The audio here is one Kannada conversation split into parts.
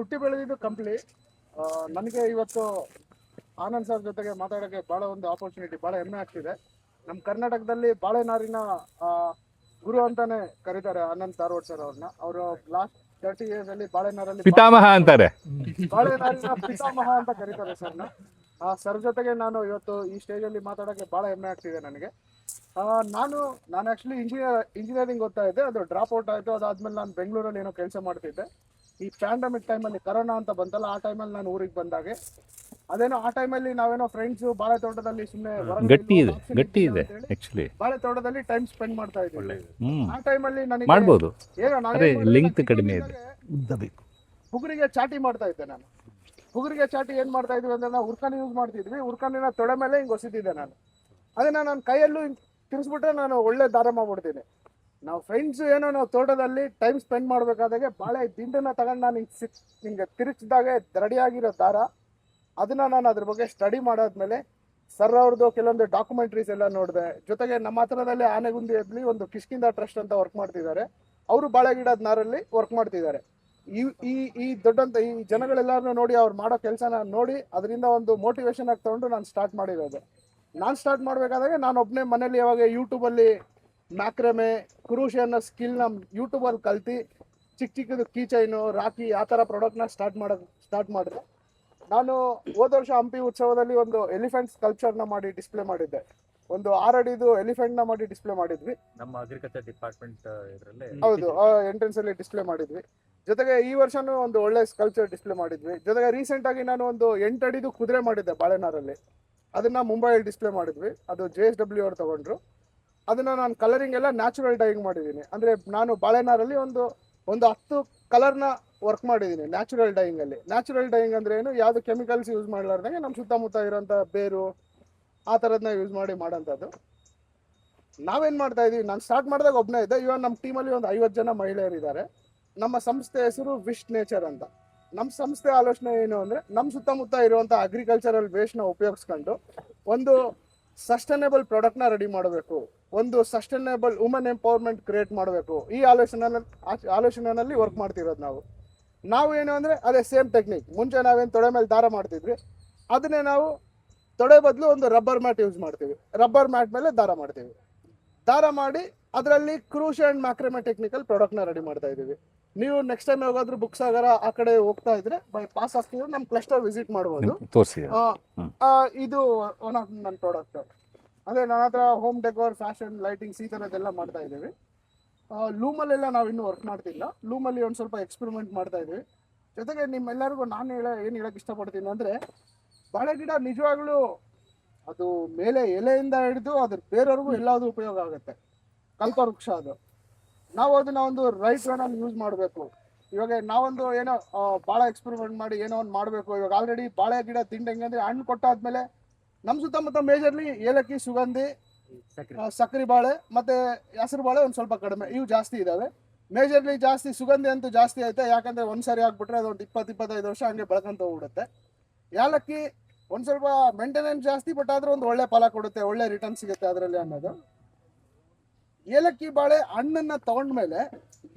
ಹುಟ್ಟಿ ಬೆಳೆದಿದ್ದು ಕಂಪ್ಲಿ. ನನಗೆ ಇವತ್ತು ಆನಂದ್ ಸರ್ ಜೊತೆಗೆ ಮಾತಾಡೋಕ್ಕೆ ಭಾಳ ಒಂದು ಆಪರ್ಚುನಿಟಿ, ಭಾಳ ಹೆಮ್ಮೆ ಆಗ್ತಿದೆ. ನಮ್ಮ ಕರ್ನಾಟಕದಲ್ಲಿ ಬಾಳೆನಾರಿನ ಗುರು ಅಂತಾನೆ ಕರೀತಾರೆ ಆನಂದ್ ಧಾರವಾಡ್ ಸರ್ ಅವ್ರನ್ನ. ಅವರು ಲಾಸ್ಟ್ 30 years ಅಲ್ಲಿ ಬಾಳೆನಾರಲ್ಲಿ ಪಿತಾಮಹ ಅಂತಾರೆ. ಬಾಳೆನಾರಿನ ಪಿತಾಮಹ ಅಂತ ಕರೀತಾರೆ ಸರ್ನ. ಸರ್ ಜೊತೆಗೆ ನಾನು ಇವತ್ತು ಈ ಸ್ಟೇಜಲ್ಲಿ ಮಾತಾಡೋಕ್ಕೆ ಭಾಳ ಹೆಮ್ಮೆ ಆಗ್ತಿದೆ ನನಗೆ. ನಾನು ಆ್ಯಕ್ಚುಲಿ ಇಂಜಿನಿಯರಿಂಗ್ ಓದ್ತಾ ಇದ್ದೆ. ಅದು ಡ್ರಾಪ್ ಔಟ್ ಆಯಿತು. ಅದಾದಮೇಲೆ ನಾನು ಬೆಂಗಳೂರಲ್ಲಿ ಏನೋ ಕೆಲಸ ಮಾಡ್ತಿದ್ದೆ. ಈ ಪ್ಯಾಂಡಮಿಕ್ ಟೈಮಲ್ಲಿ ಕರೋನಾ ಅಂತ ಬಂತಲ್ಲ, ಆ ಟೈಮಲ್ಲಿ ನಾನು ಊರಿಗೆ ಬಂದಾಗೆ ಅದೇನೋ ಆ ಟೈಮಲ್ಲಿ ನಾವೇನೋ ಫ್ರೆಂಡ್ಸು ಬಾಳೆ ತೋಟದಲ್ಲಿ ಸುಮ್ಮನೆ ಗಟ್ಟಿ ಇದೆ ಆಕ್ಚುಲಿ ಬಾಳೆ ತೋಟದಲ್ಲಿ ಟೈಮ್ ಸ್ಪೆಂಡ್ ಮಾಡ್ತಾ ಇದ್ವಿ. ಆ ಟೈಮಲ್ಲಿ ನನಗೆ ಮಾಡ್ಬೋದು. ಏನೋ ಲಿಂಕ್ ಕಡಿಮೆ ಇದೆ. ಹುಗುರಿಗೆ ಚಾಟಿ ಮಾಡ್ತಾ ಇದ್ದೆ ನಾನು. ಹುಗುರಿಗೆ ಚಾಟಿ ಏನು ಮಾಡ್ತಾ ಇದ್ವಿ ಅಂದ್ರೆ, ನಾವು ಉರ್ಕಾನಿ ಯೂಸ್ ಮಾಡ್ತಿದ್ವಿ. ಉರ್ಕಾನಿನ ತೊಡೆ ಮೇಲೆ ಹಿಂಗೆ ಹೊಸಿತಿದ್ದೆ ನಾನು. ಅದನ್ನ ನಾನು ಕೈಯಲ್ಲೂ ಹಿಂಗೆ ತಿರ್ಸ್ಬಿಟ್ರೆ ನಾನು ಒಳ್ಳೆ ದಾರ ಮಾಡ್ಬಿಡ್ತೀನಿ. ನಾವು ಫ್ರೆಂಡ್ಸ್ ಏನೋ ನಾವು ತೋಟದಲ್ಲಿ ಟೈಮ್ ಸ್ಪೆಂಡ್ ಮಾಡಬೇಕಾದಾಗೆ ಬಾಳೆ ದಿಂಡನ್ನ ತಗೊಂಡು ನಾನು ಹಿಂಗೆ ತಿರುಗಿಸಿದಾಗೆ ರೆಡಿಯಾಗಿರೋ ದಾರ, ಅದನ್ನ ನಾನು ಅದ್ರ ಬಗ್ಗೆ ಸ್ಟಡಿ ಮಾಡಾದ್ಮೇಲೆ ಸರ್ ಅವ್ರದ್ದು ಕೆಲವೊಂದು ಡಾಕ್ಯುಮೆಂಟ್ರೀಸ್ ಎಲ್ಲ ನೋಡಿದೆ. ಜೊತೆಗೆ ನಮ್ಮ ಹತ್ರದಲ್ಲಿ ಆನೆಗುಂದಿಯಲ್ಲಿ ಒಂದು ಕಿಷ್ಕಿಂದ ಟ್ರಸ್ಟ್ ಅಂತ ವರ್ಕ್ ಮಾಡ್ತಿದ್ದಾರೆ. ಅವರು ಬಾಳೆ ಗಿಡದ ನಾರಲ್ಲಿ ವರ್ಕ್ ಮಾಡ್ತಿದ್ದಾರೆ. ಈ ದೊಡ್ಡಂತ ಈ ಜನಗಳೆಲ್ಲರನ್ನೂ ನೋಡಿ ಅವ್ರು ಮಾಡೋ ಕೆಲಸನ ನೋಡಿ ಅದರಿಂದ ಒಂದು ಮೋಟಿವೇಶನ್ ಆಗಿ ತಗೊಂಡು ನಾನು ಸ್ಟಾರ್ಟ್ ಮಾಡಿರೋದು. ನಾನು ಸ್ಟಾರ್ಟ್ ಮಾಡಬೇಕಾದಾಗ ನಾನು ಒಬ್ಬನೇ ಮನೇಲಿ ಯಾವಾಗ ಯೂಟ್ಯೂಬಲ್ಲಿ ಮ್ಯಾಕ್ರಮೆ ಕ್ರೂಷಿ ಅನ್ನೋ ಸ್ಕಿಲ್ನ ಯೂಟ್ಯೂಬಲ್ಲಿ ಕಲ್ತು ಚಿಕ್ಕದು ಕೀ ಚೈನು ರಾಖಿ ಆ ಥರ ಪ್ರಾಡಕ್ಟ್ನ ಸ್ಟಾರ್ಟ್ ಮಾಡಿದೆ. ನಾನು ಹೋದ ವರ್ಷ ಹಂಪಿ ಉತ್ಸವದಲ್ಲಿ ಒಂದು ಎಲಿಫೆಂಟ್ ಸ್ಕಲ್ಪ್ಚರ್ನ ಮಾಡಿ ಡಿಸ್ಪ್ಲೇ ಮಾಡಿದ್ದೆ. ಒಂದು 6 ಅಡಿದು ಎಲಿಫೆಂಟ್ನ ಮಾಡಿ ಡಿಸ್ಪ್ಲೇ ಮಾಡಿದ್ವಿ. ನಮ್ಮ ಅಗ್ರಿಕಲ್ಚರ್ ಡಿಪಾರ್ಟ್ಮೆಂಟ್ ಇದರಲ್ಲಿ ಹೌದು, ಎಂಟ್ರೆನ್ಸ್ ಅಲ್ಲಿ ಡಿಸ್ಪ್ಲೇ ಮಾಡಿದ್ವಿ. ಜೊತೆಗೆ ಈ ವರ್ಷನೂ ಒಂದು ಒಳ್ಳೆ ಸ್ಕಲ್ಪ್ಚರ್ ಡಿಸ್ಪ್ಲೇ ಮಾಡಿದ್ವಿ. ಜೊತೆಗೆ ರೀಸೆಂಟ್ ಆಗಿ ನಾನು ಒಂದು 8 ಅಡಿದು ಕುದುರೆ ಮಾಡಿದ್ದೆ ಬಾಳೆನಾರಲ್ಲಿ. ಅದನ್ನ ಮುಂಬೈಯಲ್ಲಿ ಡಿಸ್ಪ್ಲೇ ಮಾಡಿದ್ವಿ. ಅದು JSW ಅವ್ರು ತಗೊಂಡ್ರು. ಅದನ್ನ ನಾನು ಕಲರಿಂಗ್ ಎಲ್ಲ ನ್ಯಾಚುರಲ್ ಡೈಯಿಂಗ್ ಮಾಡಿದ್ದೀನಿ. ಅಂದ್ರೆ ನಾನು ಬಾಳೆನಾರಲ್ಲಿ ಒಂದು 10 ಕಲರ್ನ ವರ್ಕ್ ಮಾಡಿದ್ದೀನಿ ನ್ಯಾಚುರಲ್ ಡೈಯಿಂಗ್ ಅಲ್ಲಿ. ನ್ಯಾಚುರಲ್ ಡೈಯಿಂಗ್ ಅಂದ್ರೆ ಏನು, ಯಾವ್ದು ಕೆಮಿಕಲ್ಸ್ ಯೂಸ್ ಮಾಡಲಾರ್ದಂಗೆ ನಮ್ಮ ಸುತ್ತಮುತ್ತ ಇರೋಂಥ ಬೇರು ಆ ಥರದನ್ನ ಯೂಸ್ ಮಾಡಿ ಮಾಡೋಂಥದ್ದು. ನಾವೇನು ಮಾಡ್ತಾ ಇದೀವಿ, ನಾನು ಸ್ಟಾರ್ಟ್ ಮಾಡಿದಾಗ ಒಬ್ಬನೇ ಇದ್ದೆ. ಇವಾಗ ನಮ್ಮ ಟೀಮಲ್ಲಿ ಒಂದು 50 ಜನ ಮಹಿಳೆಯರಿದ್ದಾರೆ. ನಮ್ಮ ಸಂಸ್ಥೆ ಹೆಸರು ವಿಶ್ ನೇಚರ್ ಅಂತ. ನಮ್ಮ ಸಂಸ್ಥೆ ಆಲೋಚನೆ ಏನು ಅಂದರೆ, ನಮ್ಮ ಸುತ್ತಮುತ್ತ ಇರುವಂಥ ಅಗ್ರಿಕಲ್ಚರಲ್ ವೇಸ್ಟ್ನ ಉಪಯೋಗಿಸ್ಕೊಂಡು ಒಂದು ಸಸ್ಟೈನೇಬಲ್ ಪ್ರಾಡಕ್ಟ್ನ ರೆಡಿ ಮಾಡಬೇಕು, ಒಂದು ಸಸ್ಟೈನೇಬಲ್ ವುಮನ್ ಎಂಪವರ್ಮೆಂಟ್ ಕ್ರಿಯೇಟ್ ಮಾಡಬೇಕು. ಈ ಆಲೋಚನೆಯಲ್ಲಿ ವರ್ಕ್ ಮಾಡ್ತಿರೋದು ನಾವು ಏನು ಅಂದರೆ, ಅದೇ ಸೇಮ್ ಟೆಕ್ನಿಕ್. ಮುಂಚೆ ನಾವೇನು ತೊಡೆ ಮೇಲೆ ದಾರ ಮಾಡ್ತಿದ್ವಿ, ಅದನ್ನೇ ನಾವು ತೊಡೆ ಬದಲು ಒಂದು ರಬ್ಬರ್ ಮ್ಯಾಟ್ ಯೂಸ್ ಮಾಡ್ತೀವಿ. ರಬ್ಬರ್ ಮ್ಯಾಟ್ ಮೇಲೆ ದಾರ ಮಾಡ್ತೀವಿ. ದಾರ ಮಾಡಿ ಅದರಲ್ಲಿ ಕ್ರೂಷಿ ಆ್ಯಂಡ್ ಮ್ಯಾಕ್ರಮೆ ಟೆಕ್ನಿಕಲ್ ಪ್ರಾಡಕ್ಟ್ನ ರೆಡಿ ಮಾಡ್ತಾ ಇದ್ದೀವಿ. ನೀವು ನೆಕ್ಸ್ಟ್ ಟೈಮ್ ಯಾವಾಗಾದ್ರೂ ಬುಕ್ ಸಾಗರ ಆ ಕಡೆ ಹೋಗ್ತಾ ಇದ್ರೆ ಬೈ ಪಾಸ್ ಆಗ್ತಿದ್ರೆ ನಮ್ಮ ಕ್ಲಸ್ಟರ್ ವಿಸಿಟ್ ಮಾಡ್ಬೋದು. ಇದು ಒನ್ ಆಫ್ ನನ್ನ ಪ್ರಾಡಕ್ಟ್. ಅದೇ ನನ್ನ ಹತ್ರ ಹೋಮ್ ಡೆಕೋರ್, ಫ್ಯಾಷನ್, ಲೈಟಿಂಗ್ಸ್ ಈ ಥರದ್ದೆಲ್ಲ ಮಾಡ್ತಾ ಇದ್ದೀವಿ. ಲೂಮಲ್ಲೆಲ್ಲ ನಾವು ಇನ್ನೂ ವರ್ಕ್ ಮಾಡ್ತಿಲ್ಲ. ಲೂಮಲ್ಲಿ ಒಂದು ಸ್ವಲ್ಪ ಎಕ್ಸ್ಪೆರಿಮೆಂಟ್ ಮಾಡ್ತಾ ಇದ್ದೀವಿ. ಜೊತೆಗೆ ನಿಮ್ಮೆಲ್ಲರಿಗೂ ನಾನು ಏನು ಹೇಳೋಕ್ಕೆ ಇಷ್ಟಪಡ್ತೀನಿ ಅಂದರೆ, ಬಾಳೆ ಗಿಡ ನಿಜವಾಗ್ಲೂ ಅದು ಮೇಲೆ ಎಲೆಯಿಂದ ಹಿಡಿದು ಅದ್ರ ಬೇರೆಯವ್ರಿಗೂ ಎಲ್ಲಾದ್ರೂ ಉಪಯೋಗ ಆಗುತ್ತೆ. ಕಲ್ಪವೃಕ್ಷ ಅದು. ನಾವು ಅದನ್ನ ಒಂದು ರೈಟ್ ವೇನಲ್ಲಿ ಯೂಸ್ ಮಾಡಬೇಕು. ಇವಾಗ ನಾವೊಂದು ಏನೋ ಭಾಳ ಎಕ್ಸ್ಪೆರಿಮೆಂಟ್ ಮಾಡಿ ಏನೋ ಒಂದು ಮಾಡಬೇಕು. ಇವಾಗ ಆಲ್ರೆಡಿ ಬಾಳೆ ಗಿಡ ತಿಂಡಿ ಹೆಂಗಂದ್ರೆ, ಹಣ್ಣು ಕೊಟ್ಟಾದ್ಮೇಲೆ ನಮ್ಮ ಸುತ್ತಮುತ್ತ ಮೇಜರ್ಲಿ ಏಲಕ್ಕಿ, ಸುಗಂಧಿ, ಸಕ್ಕರೆ ಬಾಳೆ ಮತ್ತು ಹಸಿರು ಬಾಳೆ ಒಂದು ಸ್ವಲ್ಪ ಕಡಿಮೆ, ಇವು ಜಾಸ್ತಿ ಇದ್ದಾವೆ. ಮೇಜರ್ಲಿ ಜಾಸ್ತಿ ಸುಗಂಧಿ ಅಂತೂ ಜಾಸ್ತಿ ಐತೆ. ಯಾಕಂದರೆ ಒಂದು ಸರಿ ಆಗಿಬಿಟ್ರೆ ಅದೊಂದು 20-25 ವರ್ಷ ಹಂಗೆ ಬೆಳ್ಕೊಂತ ಹೋಗ್ಬಿಡುತ್ತೆ. ಏಲಕ್ಕಿ ಒಂದು ಸ್ವಲ್ಪ ಮೇಂಟೆನೆನ್ಸ್ ಜಾಸ್ತಿ, ಬಟ್ ಆದರೂ ಒಂದು ಒಳ್ಳೆ ಫಲ ಕೊಡುತ್ತೆ, ಒಳ್ಳೆ ರಿಟರ್ನ್ ಸಿಗುತ್ತೆ ಅದರಲ್ಲಿ ಅನ್ನೋದು. ಏಲಕ್ಕಿ ಬಾಳೆ ಹಣ್ಣನ್ನು ತಗೊಂಡ್ಮೇಲೆ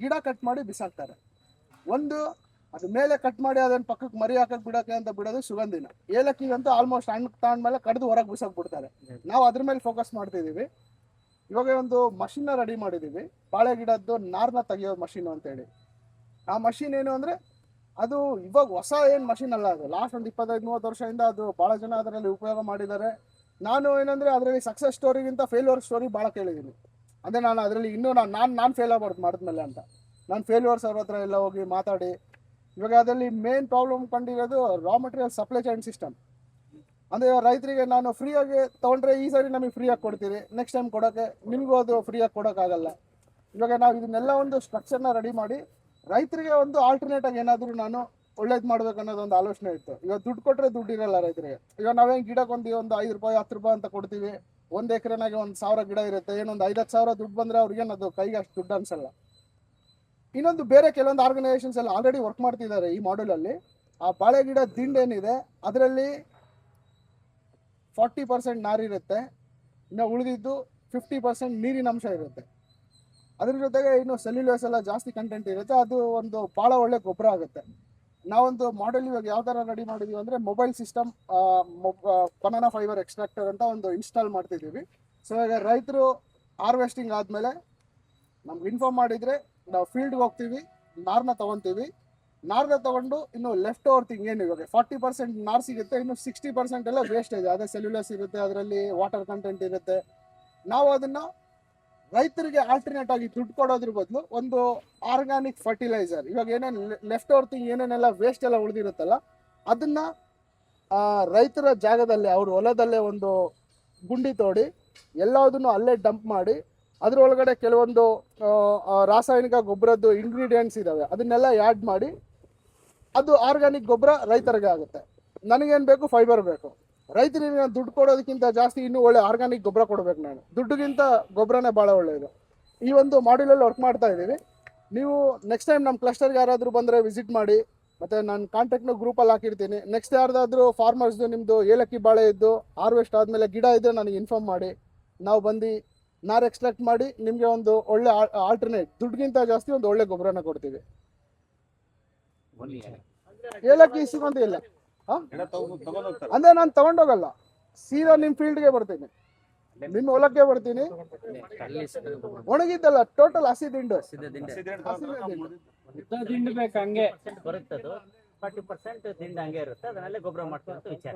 ಗಿಡ ಕಟ್ ಮಾಡಿ ಬಿಸಾಕ್ತಾರೆ. ಒಂದು ಅದು ಮೇಲೆ ಕಟ್ ಮಾಡಿ ಅದನ್ನು ಪಕ್ಕಕ್ಕೆ ಮರಿ ಹಾಕಕ್ಕೆ ಬಿಡೋಕ್ಕೆ ಅಂತ ಬಿಡೋದು ಸುಗಂಧಿನ. ಏಲಕ್ಕಿಗಂತೂ ಆಲ್ಮೋಸ್ಟ್ ಹಣ್ಣು ತಗೊಂಡ್ಮೇಲೆ ಕಡ್ದು ಹೊರಗೆ ಬಿಸಾಕ್ಬಿಡ್ತಾರೆ. ನಾವು ಅದ್ರ ಮೇಲೆ ಫೋಕಸ್ ಮಾಡ್ತಿದ್ದೀವಿ. ಇವಾಗ ಒಂದು ಮಷಿನ್ನ ರೆಡಿ ಮಾಡಿದ್ದೀವಿ, ಬಾಳೆ ಗಿಡದ್ದು ನಾರನ್ನ ತೆಗಿಯೋ ಮಷೀನು ಅಂತೇಳಿ. ಆ ಮಷೀನ್ ಏನು ಅಂದರೆ, ಅದು ಇವಾಗ ಹೊಸ ಏನು ಮಷೀನ್ ಅಲ್ಲ, ಅದು ಲಾಸ್ಟ್ ಒಂದು 25-30 ವರ್ಷದಿಂದ ಅದು ಭಾಳ ಜನ ಅದರಲ್ಲಿ ಉಪಯೋಗ ಮಾಡಿದ್ದಾರೆ. ನಾನು ಏನಂದರೆ ಅದರಲ್ಲಿ ಸಕ್ಸಸ್ ಸ್ಟೋರಿಗಿಂತ ಫೇಲ್ಯೂರ್ ಸ್ಟೋರಿ ಭಾಳ ಕೇಳಿದ್ದೀನಿ. ಅಂದರೆ ನಾನು ಅದರಲ್ಲಿ ಇನ್ನೂ ನಾನು ಫೇಲ್ ಆಗ್ಬಾರ್ದು ಮಾಡಿದ್ಮೇಲೆ ಅಂತ ನಾನು ಫೇಲ್ಯೂರ್ಸ್ ಅವ್ರ ಹತ್ರ ಎಲ್ಲ ಹೋಗಿ ಮಾತಾಡಿ, ಇವಾಗ ಅದರಲ್ಲಿ ಮೇನ್ ಪ್ರಾಬ್ಲಮ್ ಕಂಡಿರೋದು raw material supply chain system. ಅಂದರೆ ರೈತರಿಗೆ ನಾನು ಫ್ರೀಯಾಗಿ ತೊಗೊಂಡ್ರೆ ಈ ಸಾರಿ ನಮಗೆ ಫ್ರೀಯಾಗಿ ಕೊಡ್ತೀವಿ, ನೆಕ್ಸ್ಟ್ ಟೈಮ್ ಕೊಡೋಕ್ಕೆ ನಿಮಗೂ ಅದು ಫ್ರೀಯಾಗಿ ಕೊಡೋಕ್ಕಾಗಲ್ಲ. ಇವಾಗ ನಾವು ಇದನ್ನೆಲ್ಲ ಒಂದು ಸ್ಟ್ರಕ್ಚರ್ನ ರೆಡಿ ಮಾಡಿ ರೈತರಿಗೆ ಒಂದು ಆಲ್ಟರ್ನೇಟಾಗಿ ಏನಾದರೂ ನಾನು ಒಳ್ಳೇದು ಮಾಡ್ಬೇಕು ಅನ್ನೋದೊಂದು ಆಲೋಚನೆ ಇತ್ತು. ಇವಾಗ ದುಡ್ಡು ಕೊಟ್ಟರೆ ದುಡ್ಡು ಇರಲ್ಲ ರೈತರಿಗೆ. ಈಗ ನಾವೇನು ಗಿಡಕ್ಕೊಂದು ಒಂದು 5 ರೂಪಾಯಿ 10 ರೂಪಾಯಿ ಅಂತ ಕೊಡ್ತೀವಿ. 1 ಎಕರೆನಾಗೆ 1,000 ಗಿಡ ಇರುತ್ತೆ. ಏನೊಂದು 5-10 ದುಡ್ಡು ಬಂದರೆ ಅವ್ರಿಗೇನು ಅದು ಕೈಗೆ ಅಷ್ಟು ದುಡ್ಡು ಅನ್ಸಲ್ಲ. ಇನ್ನೊಂದು ಬೇರೆ ಕೆಲವೊಂದು ಆರ್ಗನೈಸೇಷನ್ಸ್ ಎಲ್ಲ ಆಲ್ರೆಡಿ ವರ್ಕ್ ಮಾಡ್ತಿದ್ದಾರೆ ಈ ಮಾಡಲಲ್ಲಿ. ಆ ಬಾಳೆ ಗಿಡ ದಿಂಡೇನಿದೆ ಅದರಲ್ಲಿ 40% ನಾರಿರುತ್ತೆ, ಇನ್ನು ಉಳಿದಿದ್ದು 50% ನೀರಿನ ಅಂಶ ಇರುತ್ತೆ. ಅದ್ರ ಜೊತೆಗೆ ಇನ್ನು ಸೆಲ್ಯುಲೋಸ್ ಎಲ್ಲ ಜಾಸ್ತಿ ಕಂಟೆಂಟ್ ಇರುತ್ತೆ. ಅದು ಒಂದು ಭಾಳ ಒಳ್ಳೆ ಗೊಬ್ಬರ ಆಗುತ್ತೆ. ನಾವೊಂದು ಮಾಡೆಲ್ ಇವಾಗ ಯಾವ ತರ ರೆಡಿ ಮಾಡಿದೀವಿ ಅಂದ್ರೆ mobile system banana fibre extractor ಅಂತ ಒಂದು ಇನ್ಸ್ಟಾಲ್ ಮಾಡ್ತಿದ್ದೀವಿ. ಸೊ ಇವಾಗ ರೈತರು ಹಾರ್ವೆಸ್ಟಿಂಗ್ ಆದ್ಮೇಲೆ ನಮ್ಗೆ ಇನ್ಫಾರ್ಮ್ ಮಾಡಿದ್ರೆ ನಾವು ಫೀಲ್ಡ್ಗೆ ಹೋಗ್ತೀವಿ, ನಾರನ್ನ ತಗೊಂತೀವಿ. ನಾರನ್ನ ತಗೊಂಡು ಇನ್ನು ಲೆಫ್ಟ್ ಓವರ್ ಥಿಂಗ್ ಏನು ಇವಾಗ 40% ನಾರು ಸಿಗುತ್ತೆ, ಇನ್ನು 60% ಎಲ್ಲ ವೇಸ್ಟೇಜ್, ಅದೇ ಸೆಲ್ಯುಲಸ್ ಇರುತ್ತೆ, ಅದರಲ್ಲಿ ವಾಟರ್ ಕಂಟೆಂಟ್ ಇರುತ್ತೆ. ನಾವು ಅದನ್ನ ರೈತರಿಗೆ ಆಲ್ಟರ್ನೇಟ್ ಆಗಿ ದುಡ್ಡು ಕೊಡೋದ್ರ ಬದಲು ಒಂದು ಆರ್ಗ್ಯಾನಿಕ್ ಫರ್ಟಿಲೈಸರ್, ಇವಾಗ ಏನೇನು ಲೆಫ್ಟ್ ಓವರ್ ಥಿಂಗ್ ಏನೇನೆಲ್ಲ ವೇಸ್ಟ್ ಎಲ್ಲ ಉಳಿದಿರುತ್ತಲ್ಲ ಅದನ್ನ ರೈತರ ಜಾಗದಲ್ಲಿ ಅವ್ರ ಹೊಲದಲ್ಲೇ ಒಂದು ಗುಂಡಿ ತೋಡಿ ಎಲ್ಲದನ್ನು ಅಲ್ಲೇ ಡಂಪ್ ಮಾಡಿ ಅದ್ರೊಳಗಡೆ ಕೆಲವೊಂದು ರಾಸಾಯನಿಕ ಗೊಬ್ಬರದ್ದು ಇಂಗ್ರೀಡಿಯೆಂಟ್ಸ್ ಇದಾವೆ, ಅದನ್ನೆಲ್ಲ ಆ್ಯಡ್ ಮಾಡಿ ಅದು ಆರ್ಗ್ಯಾನಿಕ್ ಗೊಬ್ಬರ ರೈತರಿಗೆ ಆಗುತ್ತೆ. ನನಗೇನು ಬೇಕು? ಫೈಬರ್ ಬೇಕು. ರೈತರಿಗೆ ನಾನು ದುಡ್ಡು ಕೊಡೋದಕ್ಕಿಂತ ಜಾಸ್ತಿ ಇನ್ನೂ ಒಳ್ಳೆ ಆರ್ಗ್ಯಾನಿಕ್ ಗೊಬ್ಬರ ಕೊಡಬೇಕು. ನಾನು ದುಡ್ಡುಗಿಂತ ಗೊಬ್ಬರನೇ ಭಾಳ ಒಳ್ಳೆಯದು. ಈ ಒಂದು ಮಾಡ್ಯೂಲಲ್ಲಿ ವರ್ಕ್ ಮಾಡ್ತಾ ಇದ್ದೀವಿ. ನೀವು ನೆಕ್ಸ್ಟ್ ಟೈಮ್ ನಮ್ಮ ಕ್ಲಸ್ಟರ್ಗೆ ಯಾರಾದರೂ ಬಂದರೆ ವಿಸಿಟ್ ಮಾಡಿ, ಮತ್ತು ನಾನು ಕಾಂಟ್ಯಾಕ್ಟ್ನ ಗ್ರೂಪಲ್ಲಿ ಹಾಕಿರ್ತೀನಿ. ನೆಕ್ಸ್ಟ್ ಯಾರ್ದಾದ್ರೂ ಫಾರ್ಮರ್ಸ್ದು ನಿಮ್ಮದು ಏಲಕ್ಕಿ ಬಾಳೆ ಇದ್ದು ಹಾರ್ವೆಸ್ಟ್ ಆದಮೇಲೆ ಗಿಡ ಇದ್ದರೆ ನನಗೆ ಇನ್ಫಾರ್ಮ್ ಮಾಡಿ, ನಾವು ಬಂದು ನಾರು ಎಕ್ಸ್ಟ್ರಾಕ್ಟ್ ಮಾಡಿ ನಿಮಗೆ ಒಂದು ಒಳ್ಳೆ ಆಲ್ಟರ್ನೇಟ್ ದುಡ್ಡಿಗಿಂತ ಜಾಸ್ತಿ ಒಂದು ಒಳ್ಳೆ ಗೊಬ್ಬರನ ಕೊಡ್ತೀವಿ. ಏಲಕ್ಕಿ ಸಿಗೋದಿಲ್ಲ ಅಂದ್ರೆ ನಾನು ತಗೊಂಡೋಗಲ್ಲ, ಸೀದಾ ನಿಮ್ಮ ಫೀಲ್ಡ್ಗೆ ಬರ್ತೀನಿ, ನಿಮ್ಮ ಹೊಲಕ್ಕೆ ಬರ್ತೀನಿ. ಒಣಗಿದ್ದಲ್ಲ, ಟೋಟಲ್ ಹಸಿ ದಿಂಡು. ದಿಂಡು ಬೇಕು ಹಂಗೆ ಬರುತ್ತದು 40% ದಿಂಡು ಹಂಗೆ ಇರುತ್ತೆ, ಅದನ್ನೆಲ್ಲ ಗೊಬ್ಬರ ಮಾಡ್ಕೊಂಡು ವಿಚಾರ.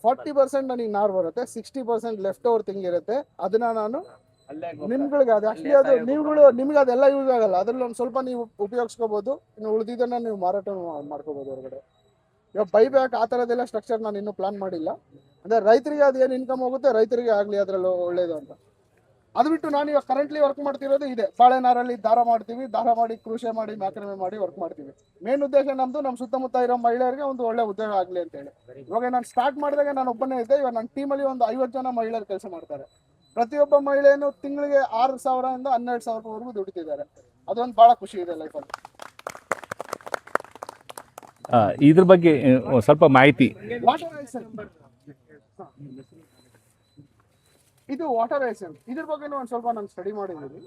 40% ನನಗೆ ನಾರು ಬರುತ್ತೆ, 60% ಲೆಫ್ಟ್ ಓವರ್ ಥಿಂಗ್ ಇರುತ್ತೆ. ಅದನ್ನ ನಾನು ನಿಮ್ಗಳಿಗೆ ಅದು ಆಕ್ಚುಲಿ ಅದು ನಿಮ್ಗೆ ಅದೆಲ್ಲ ಯೂಸ್ ಆಗಲ್ಲ, ಅದ್ರಲ್ಲಿ ಒಂದು ಸ್ವಲ್ಪ ನೀವು ಉಪಯೋಗಿಸ್ಕೋಬಹುದು, ಇನ್ನು ಉಳಿದಿದ್ದನ್ನ ನೀವು ಮಾರಾಟ ಮಾಡ್ಕೋಬಹುದು ಹೊರಗಡೆ. ಇವಾಗ ಬೈಬ್ಯಾಕ್ ಆ ಥರದ್ದೆಲ್ಲ ಸ್ಟ್ರಕ್ಚರ್ ನಾನು ಇನ್ನೂ ಪ್ಲಾನ್ ಮಾಡಿಲ್ಲ. ಅಂದರೆ ರೈತರಿಗೆ ಅದು ಏನು ಇನ್ಕಮ್ ಹೋಗುತ್ತೆ ರೈತರಿಗೆ ಆಗಲಿ ಅದರಲ್ಲಿ ಒಳ್ಳೇದು ಅಂತ. ಅದು ಬಿಟ್ಟು ನಾನು ಇವಾಗ ಕರೆಂಟ್ಲಿ ವರ್ಕ್ ಮಾಡ್ತಿರೋದು ಇದೆ, ಬಾಳೆನಾರಲ್ಲಿ ದಾರ ಮಾಡ್ತೀವಿ, ದಾರ ಮಾಡಿ ಕೃಷಿ ಮಾಡಿ ಮ್ಯಾಕ್ರಮೆ ಮಾಡಿ ವರ್ಕ್ ಮಾಡ್ತೀವಿ. ಮೇನ್ ಉದ್ದೇಶ ನಮ್ಮದು ನಮ್ಮ ಸುತ್ತಮುತ್ತ ಇರೋ ಮಹಿಳೆಯರಿಗೆ ಒಂದು ಒಳ್ಳೆ ಉದ್ಯೋಗ ಆಗಲಿ ಅಂತೇಳಿ. ಇವಾಗ ನಾನು ಸ್ಟಾರ್ಟ್ ಮಾಡಿದಾಗ ನಾನು ಒಬ್ಬನೇ ಇದ್ದೆ, ಇವಾಗ ನನ್ನ ಟೀಮಲ್ಲಿ ಒಂದು 50 ಜನ ಮಹಿಳೆಯರು ಕೆಲಸ ಮಾಡ್ತಾರೆ. ಪ್ರತಿಯೊಬ್ಬ ಮಹಿಳೆಯನ್ನು ತಿಂಗಳಿಗೆ 6,000 ಇಂದ 12,000 ದುಡಿತಿದ್ದಾರೆ. ಅದೊಂದು ಭಾಳ ಖುಷಿ ಇದೆ ಲೈಫಲ್ಲಿ. ಇದ್ರ ಬಗ್ಗೆ ಸ್ವಲ್ಪ ಮಾಹಿತಿ. ವಾಟರ್ ಐಸನ್, ಇದು ವಾಟರ್ ಐಸನ್, ಇದ್ರ ಬಗ್ಗೆ ಒಂದು ಸ್ವಲ್ಪ ನಾನು ಸ್ಟಡಿ ಮಾಡಿದ್ದೀನಿ.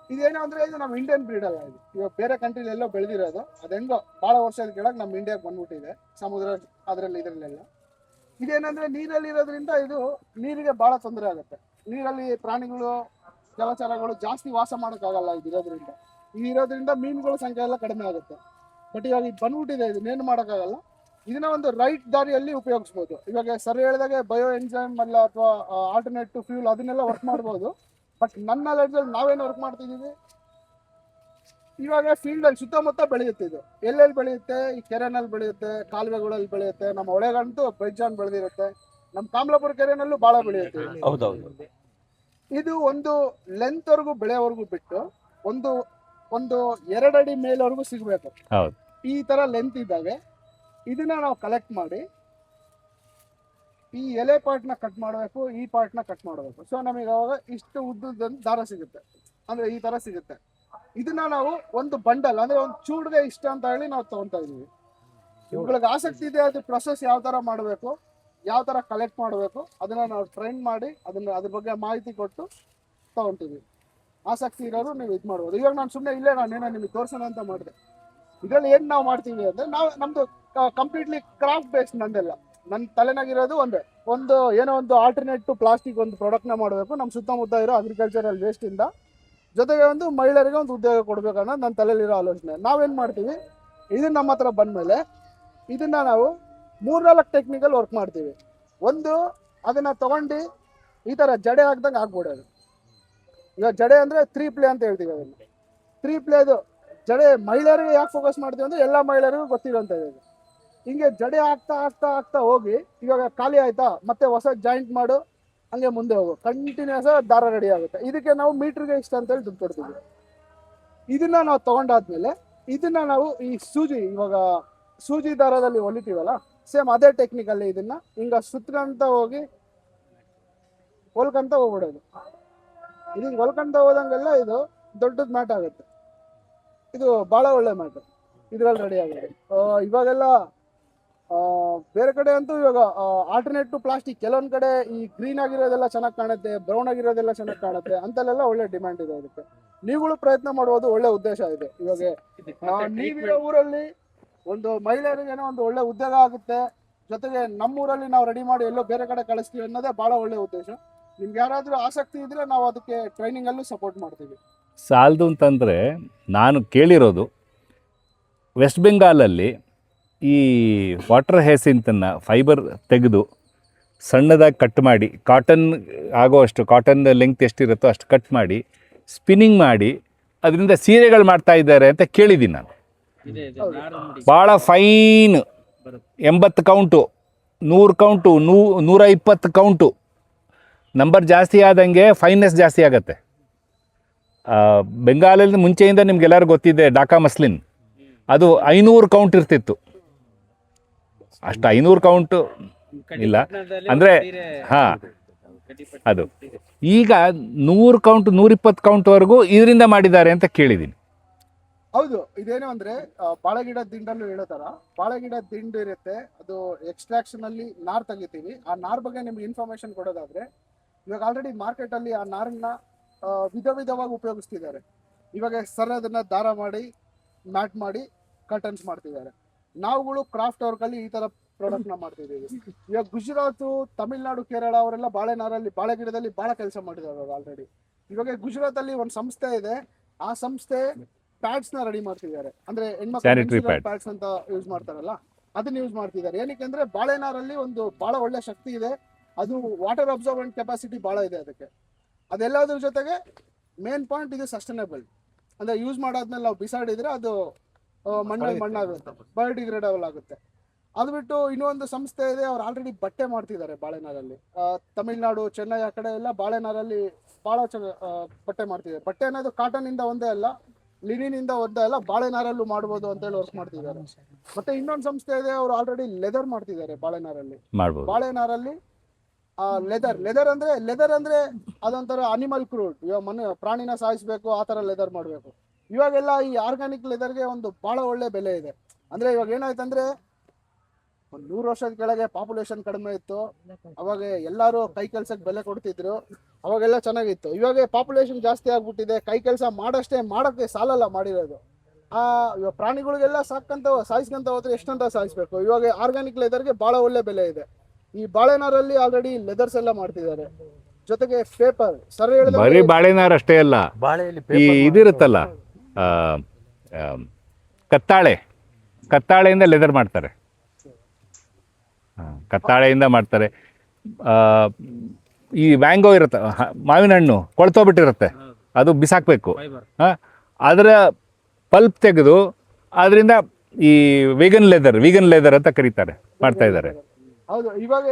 ಇದೇನು ಅಂದ್ರೆ ಇದು ನಮ್ಮ ಇಂಡಿಯನ್ ಬ್ರೀಡ್ ಅಲ್ಲ, ಇದು ಇವಾಗ ಬೇರೆ ಕಂಟ್ರಿಲಿ ಎಲ್ಲೋ ಬೆಳೆದಿರೋದು. ಅದೆಂಗೋ ಭಾಳ ವರ್ಷದ ಕೆಳಗೆ ನಮ್ಮ ಇಂಡಿಯಾಗೆ ಬಂದ್ಬಿಟ್ಟಿದೆ, ಸಮುದ್ರ ಅದರಲ್ಲಿ ಇದರಲ್ಲೆಲ್ಲ. ಇದೇನಂದ್ರೆ ನೀರಲ್ಲಿ ಇರೋದ್ರಿಂದ ಇದು ನೀರಿಗೆ ಭಾಳ ತೊಂದರೆ ಆಗುತ್ತೆ. ನೀರಲ್ಲಿ ಪ್ರಾಣಿಗಳು ಜಲಚರಗಳು ಜಾಸ್ತಿ ವಾಸ ಮಾಡೋಕ್ಕಾಗಲ್ಲ ಇದಿರೋದ್ರಿಂದ. ಇರೋದ್ರಿಂದ ಮೀನುಗಳ ಸಂಖ್ಯೆ ಎಲ್ಲ ಕಡಿಮೆ ಆಗುತ್ತೆ. ಬಟ್ ಇವಾಗ ಇದು ಬಂದ್ಬಿಟ್ಟಿದೆ, ಇದನ್ನೇನು ಮಾಡೋಕ್ಕಾಗಲ್ಲ. ಇದನ್ನ ಒಂದು ರೈಟ್ ದಾರಿಯಲ್ಲಿ ಉಪಯೋಗಿಸ್ಬೋದು. ಇವಾಗ ಸರ್ ಹೇಳಿದಾಗೆ ಬಯೋ ಎನ್ಸೈಮ್ ಅಲ್ಲ ಅಥವಾ ಆಲ್ಟರ್ನೇಟಿವ್ ಫ್ಯೂಲ್ ಅದನ್ನೆಲ್ಲ ವರ್ಕ್ ಮಾಡ್ಬೋದು. ಬಟ್ ನನ್ನ ನಾಲೆಡ್ಜಲ್ಲಿ ನಾವೇನು ವರ್ಕ್ ಮಾಡ್ತಿದ್ದೀವಿ, ಇವಾಗ ಫೀಲ್ಡಲ್ಲಿ ಸುತ್ತಮುತ್ತ ಬೆಳೆಯುತ್ತೆ. ಇದು ಎಲ್ಲೆಲ್ಲಿ ಬೆಳೆಯುತ್ತೆ? ಈ ಕೆರೆನಲ್ಲಿ ಬೆಳೆಯುತ್ತೆ, ಕಾಲುವೆಗಳಲ್ಲಿ ಬೆಳೆಯುತ್ತೆ, ನಮ್ಮ ಹೊಳೆಗಂತೂ ಬೈಜಾನ್ ಬೆಳೆದಿರುತ್ತೆ, ನಮ್ಮ ಕಾಮಲಾಪುರ ಕೆರೆನಲ್ಲೂ ಭಾಳ ಬೆಳೆಯುತ್ತೆ. ಹೌದೌದು. ಇದು ಒಂದು ಲೆಂತ್ ವರ್ಗು ಬೆಳೆಯವರೆಗೂ ಬಿಟ್ಟು ಒಂದು 2 ಅಡಿ ಮೇಲ್ವರೆಗೂ ಸಿಗಬೇಕು. ಹೌದು. ಈ ತರ ಲೆಂತ್ ಇದ್ದಾವೆ. ಇದನ್ನ ನಾವು ಕಲೆಕ್ಟ್ ಮಾಡಿ ಈ ಎಲೆ ಪಾರ್ಟ್ನ ಕಟ್ ಮಾಡಬೇಕು, ಈ ಪಾರ್ಟ್ನ ಕಟ್ ಮಾಡಬೇಕು. ಸೊ ನಮಗೆ ಅವಾಗ ಇಷ್ಟು ಉದ್ದದ ದಾರ ಸಿಗುತ್ತೆ, ಅಂದ್ರೆ ಈ ತರ ಸಿಗುತ್ತೆ. ಇದನ್ನ ನಾವು ಒಂದು ಬಂಡಲ್ ಅಂದ್ರೆ ಒಂದು ಚೂಡ್ಗೆ ಇಷ್ಟ ಅಂತ ಹೇಳಿ ನಾವು ತಗೊಂತಾ ಇದೀವಿ. ಇವುಗಳಿಗೆ ಆಸಕ್ತಿ ಇದೆ, ಅದು ಪ್ರೊಸೆಸ್ ಯಾವ ತರ ಮಾಡಬೇಕು, ಯಾವ ತರ ಕಲೆಕ್ಟ್ ಮಾಡಬೇಕು, ಅದನ್ನ ನಾವು ಟ್ರೈನ್ ಮಾಡಿ ಅದ್ರ ಬಗ್ಗೆ ಮಾಹಿತಿ ಕೊಟ್ಟು ತಗೊಂತೀವಿ. ಆಸಕ್ತಿ ಇರೋರು ನೀವು ಇದು ಮಾಡ್ಬೋದು. ಇವಾಗ ನಾನು ಸುಮ್ಮನೆ ಇಲ್ಲೇ ನಾನೇನೋ ನಿಮಗೆ ತೋರ್ಸೋಣ ಅಂತ ಮಾಡಿದೆ. ಇದರಲ್ಲಿ ಏನು ನಾವು ಮಾಡ್ತೀವಿ ಅಂದ್ರೆ ನಮ್ದು ಕಂಪ್ಲೀಟ್ಲಿ ಕ್ರಾಫ್ಟ್ ಬೇಸ್ಡ್. ನಂದೆಲ್ಲ ನನ್ನ ತಲೆನಾಗಿರೋದು ಏನೋ ಒಂದು ಆಲ್ಟರ್ನೇಟ್ ಟು ಪ್ಲಾಸ್ಟಿಕ್ ಒಂದು ಪ್ರಾಡಕ್ಟ್ನ ಮಾಡಬೇಕು ನಮ್ಮ ಸುತ್ತಮುತ್ತ ಇರೋ ಅಗ್ರಿಕಲ್ಚರಲ್ ವೇಸ್ಟಿಂದ. ಜೊತೆಗೆ ಒಂದು ಮಹಿಳೆಯರಿಗೆ ಒಂದು ಉದ್ಯೋಗ ಕೊಡಬೇಕನ್ನೋದು ನನ್ನ ತಲೆಯಲ್ಲಿರೋ ಆಲೋಚನೆ. ನಾವೇನು ಮಾಡ್ತೀವಿ, ಇದನ್ನ ನಮ್ಮ ಹತ್ರ ಬಂದಮೇಲೆ ಇದನ್ನ ನಾವು 3-4 ಟೆಕ್ನಿಕಲ್ ವರ್ಕ್ ಮಾಡ್ತೀವಿ. ಒಂದು ಅದನ್ನ ತಗೊಂಡು ಈ ಥರ ಜಡೆ ಹಾಕ್ದಂಗೆ ಹಾಕ್ಬಿಡೋದು. ಈಗ ಜಡೆ ಅಂದರೆ 3 ಪ್ಲೇ ಅಂತ ಹೇಳ್ತೀವಿ. ಅದನ್ನು 3 ಪ್ಲೇದು ಜಡೆ ಮಹಿಳೆಯರಿಗೆ ಯಾಕೆ ಫೋಕಸ್ ಮಾಡ್ತೀವಿ ಅಂದರೆ ಎಲ್ಲ ಮಹಿಳೆಯರಿಗೂ ಗೊತ್ತಿರೋಂಥದ್ದು. ಹಿಂಗೆ ಜಡೆ ಆಗ್ತಾ ಆಗ್ತಾ ಆಗ್ತಾ ಹೋಗಿ ಇವಾಗ ಖಾಲಿ ಆಯ್ತಾ ಮತ್ತೆ ಹೊಸ ಜಾಯಿಂಟ್ ಮಾಡು, ಹಂಗೆ ಮುಂದೆ ಹೋಗು, ಕಂಟಿನ್ಯೂಸ್ ದಾರ ರೆಡಿ ಆಗುತ್ತೆ. ಇದಕ್ಕೆ ನಾವು ಮೀಟ್ರಿಗೆ ಇಷ್ಟ ಅಂತೇಳಿ ದುಡ್ಡು ಕೊಡ್ತೀವಿ. ಇದನ್ನ ನಾವು ತಗೊಂಡಾದ್ಮೇಲೆ ಇದನ್ನ ನಾವು ಈ ಇವಾಗ ಸೂಜಿ ದಾರದಲ್ಲಿ ಹೊಲಿತೀವಲ್ಲ, ಸೇಮ್ ಅದೇ ಟೆಕ್ನಿಕಲ್ಲಿ ಇದನ್ನ ಹಿಂಗ ಸುತ್ಕೊಂತ ಹೋಗಿ ಹೊಲ್ಕಂತ ಹೋಗ್ಬಿಡೋದು. ಇದಕ್ಕೆ ಹೊಲ್ಕಂತ ಹೋದಂಗೆಲ್ಲ ಇದು ದೊಡ್ಡದು ಮ್ಯಾಟ್ ಆಗುತ್ತೆ. ಇದು ಭಾಳ ಒಳ್ಳೆ ಮ್ಯಾಟ್, ಇದ್ರಲ್ಲಿ ರೆಡಿ ಆಗುತ್ತೆ. ಇವಾಗೆಲ್ಲ ಬೇರೆ ಕಡೆ ಅಂತೂ ಇವಾಗ ಆಲ್ಟರ್ನೇಟ್ ಟು ಪ್ಲಾಸ್ಟಿಕ್ ಕೆಲವೊಂದು ಕಡೆ ಈ ಗ್ರೀನ್ ಆಗಿರೋದೆಲ್ಲ ಚೆನ್ನಾಗಿ ಕಾಣುತ್ತೆ, ಬ್ರೌನ್ ಆಗಿರೋದೆಲ್ಲ ಚೆನ್ನಾಗಿ ಕಾಣುತ್ತೆ, ಅಂತಲ್ಲೆಲ್ಲ ಒಳ್ಳೆ ಡಿಮ್ಯಾಂಡ್ ಇದೆ ಅದಕ್ಕೆ. ನೀವುಗಳು ಪ್ರಯತ್ನ ಮಾಡುವುದು ಒಳ್ಳೆ ಉದ್ದೇಶ ಇದೆ. ಇವಾಗ ನೀವಿರೋ ಊರಲ್ಲಿ ಒಂದು ಮಹಿಳೆಯರಿಗೇನೋ ಒಂದು ಒಳ್ಳೆ ಉದ್ಯೋಗ ಆಗುತ್ತೆ, ಜೊತೆಗೆ ನಮ್ಮೂರಲ್ಲಿ ನಾವು ರೆಡಿ ಮಾಡಿ ಎಲ್ಲೋ ಬೇರೆ ಕಡೆ ಕಳಿಸ್ತೀವಿ ಅನ್ನೋದೇ ಭಾಳ ಒಳ್ಳೆ ಉದ್ದೇಶ. ನಿಮ್ಗೆ ಯಾರಾದರೂ ಆಸಕ್ತಿ ಇದ್ರೆ ನಾವು ಅದಕ್ಕೆ ಟ್ರೈನಿಂಗಲ್ಲೂ ಸಪೋರ್ಟ್ ಮಾಡ್ತೀವಿ. ಸಾಲದು ಅಂತಂದರೆ ನಾನು ಕೇಳಿರೋದು ವೆಸ್ಟ್ ಬೆಂಗಾಲಲ್ಲಿ ಈ ವಾಟರ್ ಹೇಸಿಂತನ್ನು ಫೈಬರ್ ತೆಗೆದು ಸಣ್ಣದಾಗಿ ಕಟ್ ಮಾಡಿ, ಕಾಟನ್ ಆಗೋಷ್ಟು, ಕಾಟನ್ ಲೆಂಗ್ತ್ ಎಷ್ಟಿರುತ್ತೋ ಅಷ್ಟು ಕಟ್ ಮಾಡಿ ಸ್ಪಿನ್ನಿಂಗ್ ಮಾಡಿ ಅದರಿಂದ ಸೀರೆಗಳು ಮಾಡ್ತಾ ಇದ್ದಾರೆ ಅಂತ ಕೇಳಿದ್ದೀನಿ ನಾನು. ಭಾಳ fine 80 count, 100 count, 120 count, number ಜಾಸ್ತಿ ಆದಂಗೆ ಫೈನ್ನೆಸ್ ಜಾಸ್ತಿ ಆಗುತ್ತೆ. ಬೆಂಗಾಲಲ್ಲಿ ಮುಂಚೆಯಿಂದ ನಿಮ್ಗೆಲ್ಲರೂ ಗೊತ್ತಿದೆ ಢಾಕಾ ಮಸ್ಲಿನ್, ಅದು 500 ಕೌಂಟ್ ಇರ್ತಿತ್ತು. ಅಷ್ಟು 500 ಕೌಂಟು ಇಲ್ಲ ಅಂದರೆ ಹಾಂ, ಅದು ಈಗ 100 ಕೌಂಟ್ 120 ಕೌಂಟ್ವರೆಗೂ ಇದರಿಂದ ಮಾಡಿದ್ದಾರೆ ಅಂತ ಕೇಳಿದ್ದೀನಿ. ಹೌದು, ಇದೇನು ಅಂದ್ರೆ ಬಾಳೆಗಿಡ ದಿಂಡಲ್ಲೂ ಹೇಳೋ ತರ ಬಾಳೆಗಿಡ ದಿಂಡು ಇರುತ್ತೆ, ಅದು ಎಕ್ಸ್ಟ್ರಾಕ್ಷನ್ ಅಲ್ಲಿ ನಾರ್ ತೆಗಿತೀವಿ. ಆ ನಾರ್ ಬಗ್ಗೆ ನಿಮ್ಗೆ ಇನ್ಫಾರ್ಮೇಶನ್ ಕೊಡೋದಾದ್ರೆ, ಇವಾಗ ಆಲ್ರೆಡಿ ಮಾರ್ಕೆಟ್ ಅಲ್ಲಿ ಆ ನಾರನ್ನ ವಿಧ ವಿಧವಾಗಿ ಉಪಯೋಗಿಸ್ತಿದ್ದಾರೆ. ಇವಾಗ ಸರ್ ಅದನ್ನ ದಾರ ಮಾಡಿ ಮ್ಯಾಟ್ ಮಾಡಿ ಕರ್ಟನ್ಸ್ ಮಾಡ್ತಿದ್ದಾರೆ. ನಾವುಗಳು ಕ್ರಾಫ್ಟ್ ವರ್ಕ್ ಅಲ್ಲಿ ಈ ತರ ಪ್ರಾಡಕ್ಟ್ ನ ಮಾಡ್ತಿದ್ದೀವಿ. ಇವಾಗ ಗುಜರಾತ್, ತಮಿಳ್ನಾಡು, ಕೇರಳ ಅವರೆಲ್ಲ ಬಾಳೆ ನಾರಲ್ಲಿ ಬಾಳೆ ಗಿಡದಲ್ಲಿ ಬಹಳ ಕೆಲಸ ಮಾಡಿದ್ದಾರೆ ಆಲ್ರೆಡಿ. ಇವಾಗ ಗುಜರಾತ್ ಅಲ್ಲಿ ಒಂದು ಸಂಸ್ಥೆ ಇದೆ, ಆ ಸಂಸ್ಥೆ ಪ್ಯಾಡ್ಸ್ ನ ರೆಡಿ ಮಾಡ್ತಿದ್ದಾರೆ. ಅಂದ್ರೆ Sanitary ಹೆಣ್ಮಕ್ಳು ಪ್ಯಾಡ್ಸ್ ಅಂತ ಯೂಸ್ ಮಾಡ್ತಾರಲ್ಲ, ಅದನ್ನ ಯೂಸ್ ಮಾಡ್ತಿದ್ದಾರೆ. ಏನಕ್ಕೆ ಅಂದ್ರೆ ಬಾಳೆನಾರಲ್ಲಿ ಒಂದು ಬಹಳ ಒಳ್ಳೆ ಶಕ್ತಿ ಇದೆ, ಅದು ವಾಟರ್ ಅಬ್ಸರ್ವೆಂಟ್ ಕೆಪಾಸಿಟಿ ಬಹಳ ಇದೆ ಅದಕ್ಕೆ. ಅದೆಲ್ಲದ್ರ ಜೊತೆಗೆ ಮೇನ್ ಪಾಯಿಂಟ್ ಇದು ಸಸ್ಟೈನಬಲ್. ಅಂದ್ರೆ ಯೂಸ್ ಮಾಡಾದ್ಮೇಲೆ ನಾವು ಬಿಸಾಡಿದ್ರೆ ಅದು ಮಣ್ಣಾಗುತ್ತೆ, ಬಯೋಡಿಗ್ರೇಡಬಲ್ ಆಗುತ್ತೆ. ಅದು ಬಿಟ್ಟು ಇನ್ನೊಂದು ಸಂಸ್ಥೆ ಇದೆ, ಅವ್ರು ಆಲ್ರೆಡಿ ಬಟ್ಟೆ ಮಾಡ್ತಿದ್ದಾರೆ ಬಾಳೆನಾರಲ್ಲಿ. ತಮಿಳ್ನಾಡು, ಚೆನ್ನೈ ಆ ಕಡೆ ಎಲ್ಲ ಬಾಳೆನಾರಲ್ಲಿ ಬಹಳ ಬಟ್ಟೆ ಮಾಡ್ತಿದ್ದಾರೆ. ಬಟ್ಟೆ ಅನ್ನೋದು ಕಾಟನ್ ಇಂದ ಒಂದೇ ಅಲ್ಲ, ಲಿನಿನ್ ಇಂದ ಒಂದೇ ಅಲ್ಲ, ಬಾಳೆನಾರಲ್ಲೂ ಮಾಡ್ಬೋದು ಅಂತ ಹೇಳಿ ವರ್ಕ್ ಮಾಡ್ತಿದ್ದಾರೆ. ಮತ್ತೆ ಇನ್ನೊಂದು ಸಂಸ್ಥೆ ಇದೆ, ಅವರು ಆಲ್ರೆಡಿ ಲೆದರ್ ಮಾಡ್ತಿದ್ದಾರೆ ಬಾಳೆನಾರಲ್ಲಿ. ಬಾಳೆನಾರಲ್ಲಿ ಲೆದರ್ ಅಂದ್ರೆ ಅದೊಂಥರ ಅನಿಮಲ್ ಕ್ರೂಡ್. ಇವಾಗ ಪ್ರಾಣಿನ ಸಾಯಿಸ್ಬೇಕು, ಆ ತರ ಲೆದರ್ ಮಾಡ್ಬೇಕು. ಇವಾಗೆಲ್ಲ ಈ ಆರ್ಗ್ಯಾನಿಕ್ ಲೆದರ್ಗೆ ಒಂದು ಬಹಳ ಒಳ್ಳೆ ಬೆಲೆ ಇದೆ. ಅಂದ್ರೆ ಇವಾಗ ಏನಾಯ್ತಂದ್ರೆ, ಒಂದು 100 ವರ್ಷದ ಕೆಳಗೆ ಪಾಪ್ಯುಲೇಷನ್ ಕಡಿಮೆ ಇತ್ತು, ಅವಾಗ ಎಲ್ಲರೂ ಕೈ ಕೆಲ್ಸಕ್ಕೆ ಬೆಲೆ ಕೊಡ್ತಿದ್ರು, ಅವಾಗೆಲ್ಲ ಚೆನ್ನಾಗಿತ್ತು. ಇವಾಗ ಪಾಪ್ಯುಲೇಷನ್ ಜಾಸ್ತಿ ಆಗ್ಬಿಟ್ಟಿದೆ, ಕೈ ಕೆಲಸ ಮಾಡೋಕ್ಕೆ ಸಾಲಲ್ಲ ಮಾಡಿರೋದು. ಇವಾಗ ಪ್ರಾಣಿಗಳಿಗೆಲ್ಲ ಸಾಯಿಸ್ಕೊಂತ ಹೋದ್ರೆ ಎಷ್ಟಂತ ಸಾಯಿಸ್ಬೇಕು. ಇವಾಗ ಆರ್ಗ್ಯಾನಿಕ್ ಲೆದರ್ಗೆ ಬಹಳ ಒಳ್ಳೆ ಬೆಲೆ ಇದೆ. ಈ ಬಾಳೆನಾರಲ್ಲಿ ಆಲ್ರೆಡಿ ಲೆದರ್ಸ್ ಎಲ್ಲ ಮಾಡ್ತಿದ್ದಾರೆ, ಜೊತೆಗೆ ಪೇಪರ್. ಸರ್ ಹೇಳಿದ್ರೆ ಬರೀ ಬಾಳೆನಾರು ಅಷ್ಟೇ ಅಲ್ಲ, ಈ ಇದಿರುತ್ತಲ್ಲ ಕತ್ತಾಳೆಯಿಂದ ಲೆದರ್ ಮಾಡ್ತಾರೆ. ಕತ್ತಾಳೆಯಿಂದ ಮಾಡ್ತಾರೆ. ಈ ವ್ಯಾಂಗೋ ಇರುತ್ತೆ, ಮಾವಿನ ಹಣ್ಣು ಕೊಳ್ತೋಗ್ಬಿಟ್ಟಿರುತ್ತೆ, ಅದು ಬಿಸಾಕಬೇಕು. ಅದರ ಪಲ್ಪ್ ತೆಗೆದು ಅದರಿಂದ ಈ ವೇಗನ್ ಲೆದರ್ ಅಂತ ಕರೀತಾರೆ, ಮಾಡ್ತಾ ಇದ್ದಾರೆ. ಹೌದು, ಇವಾಗ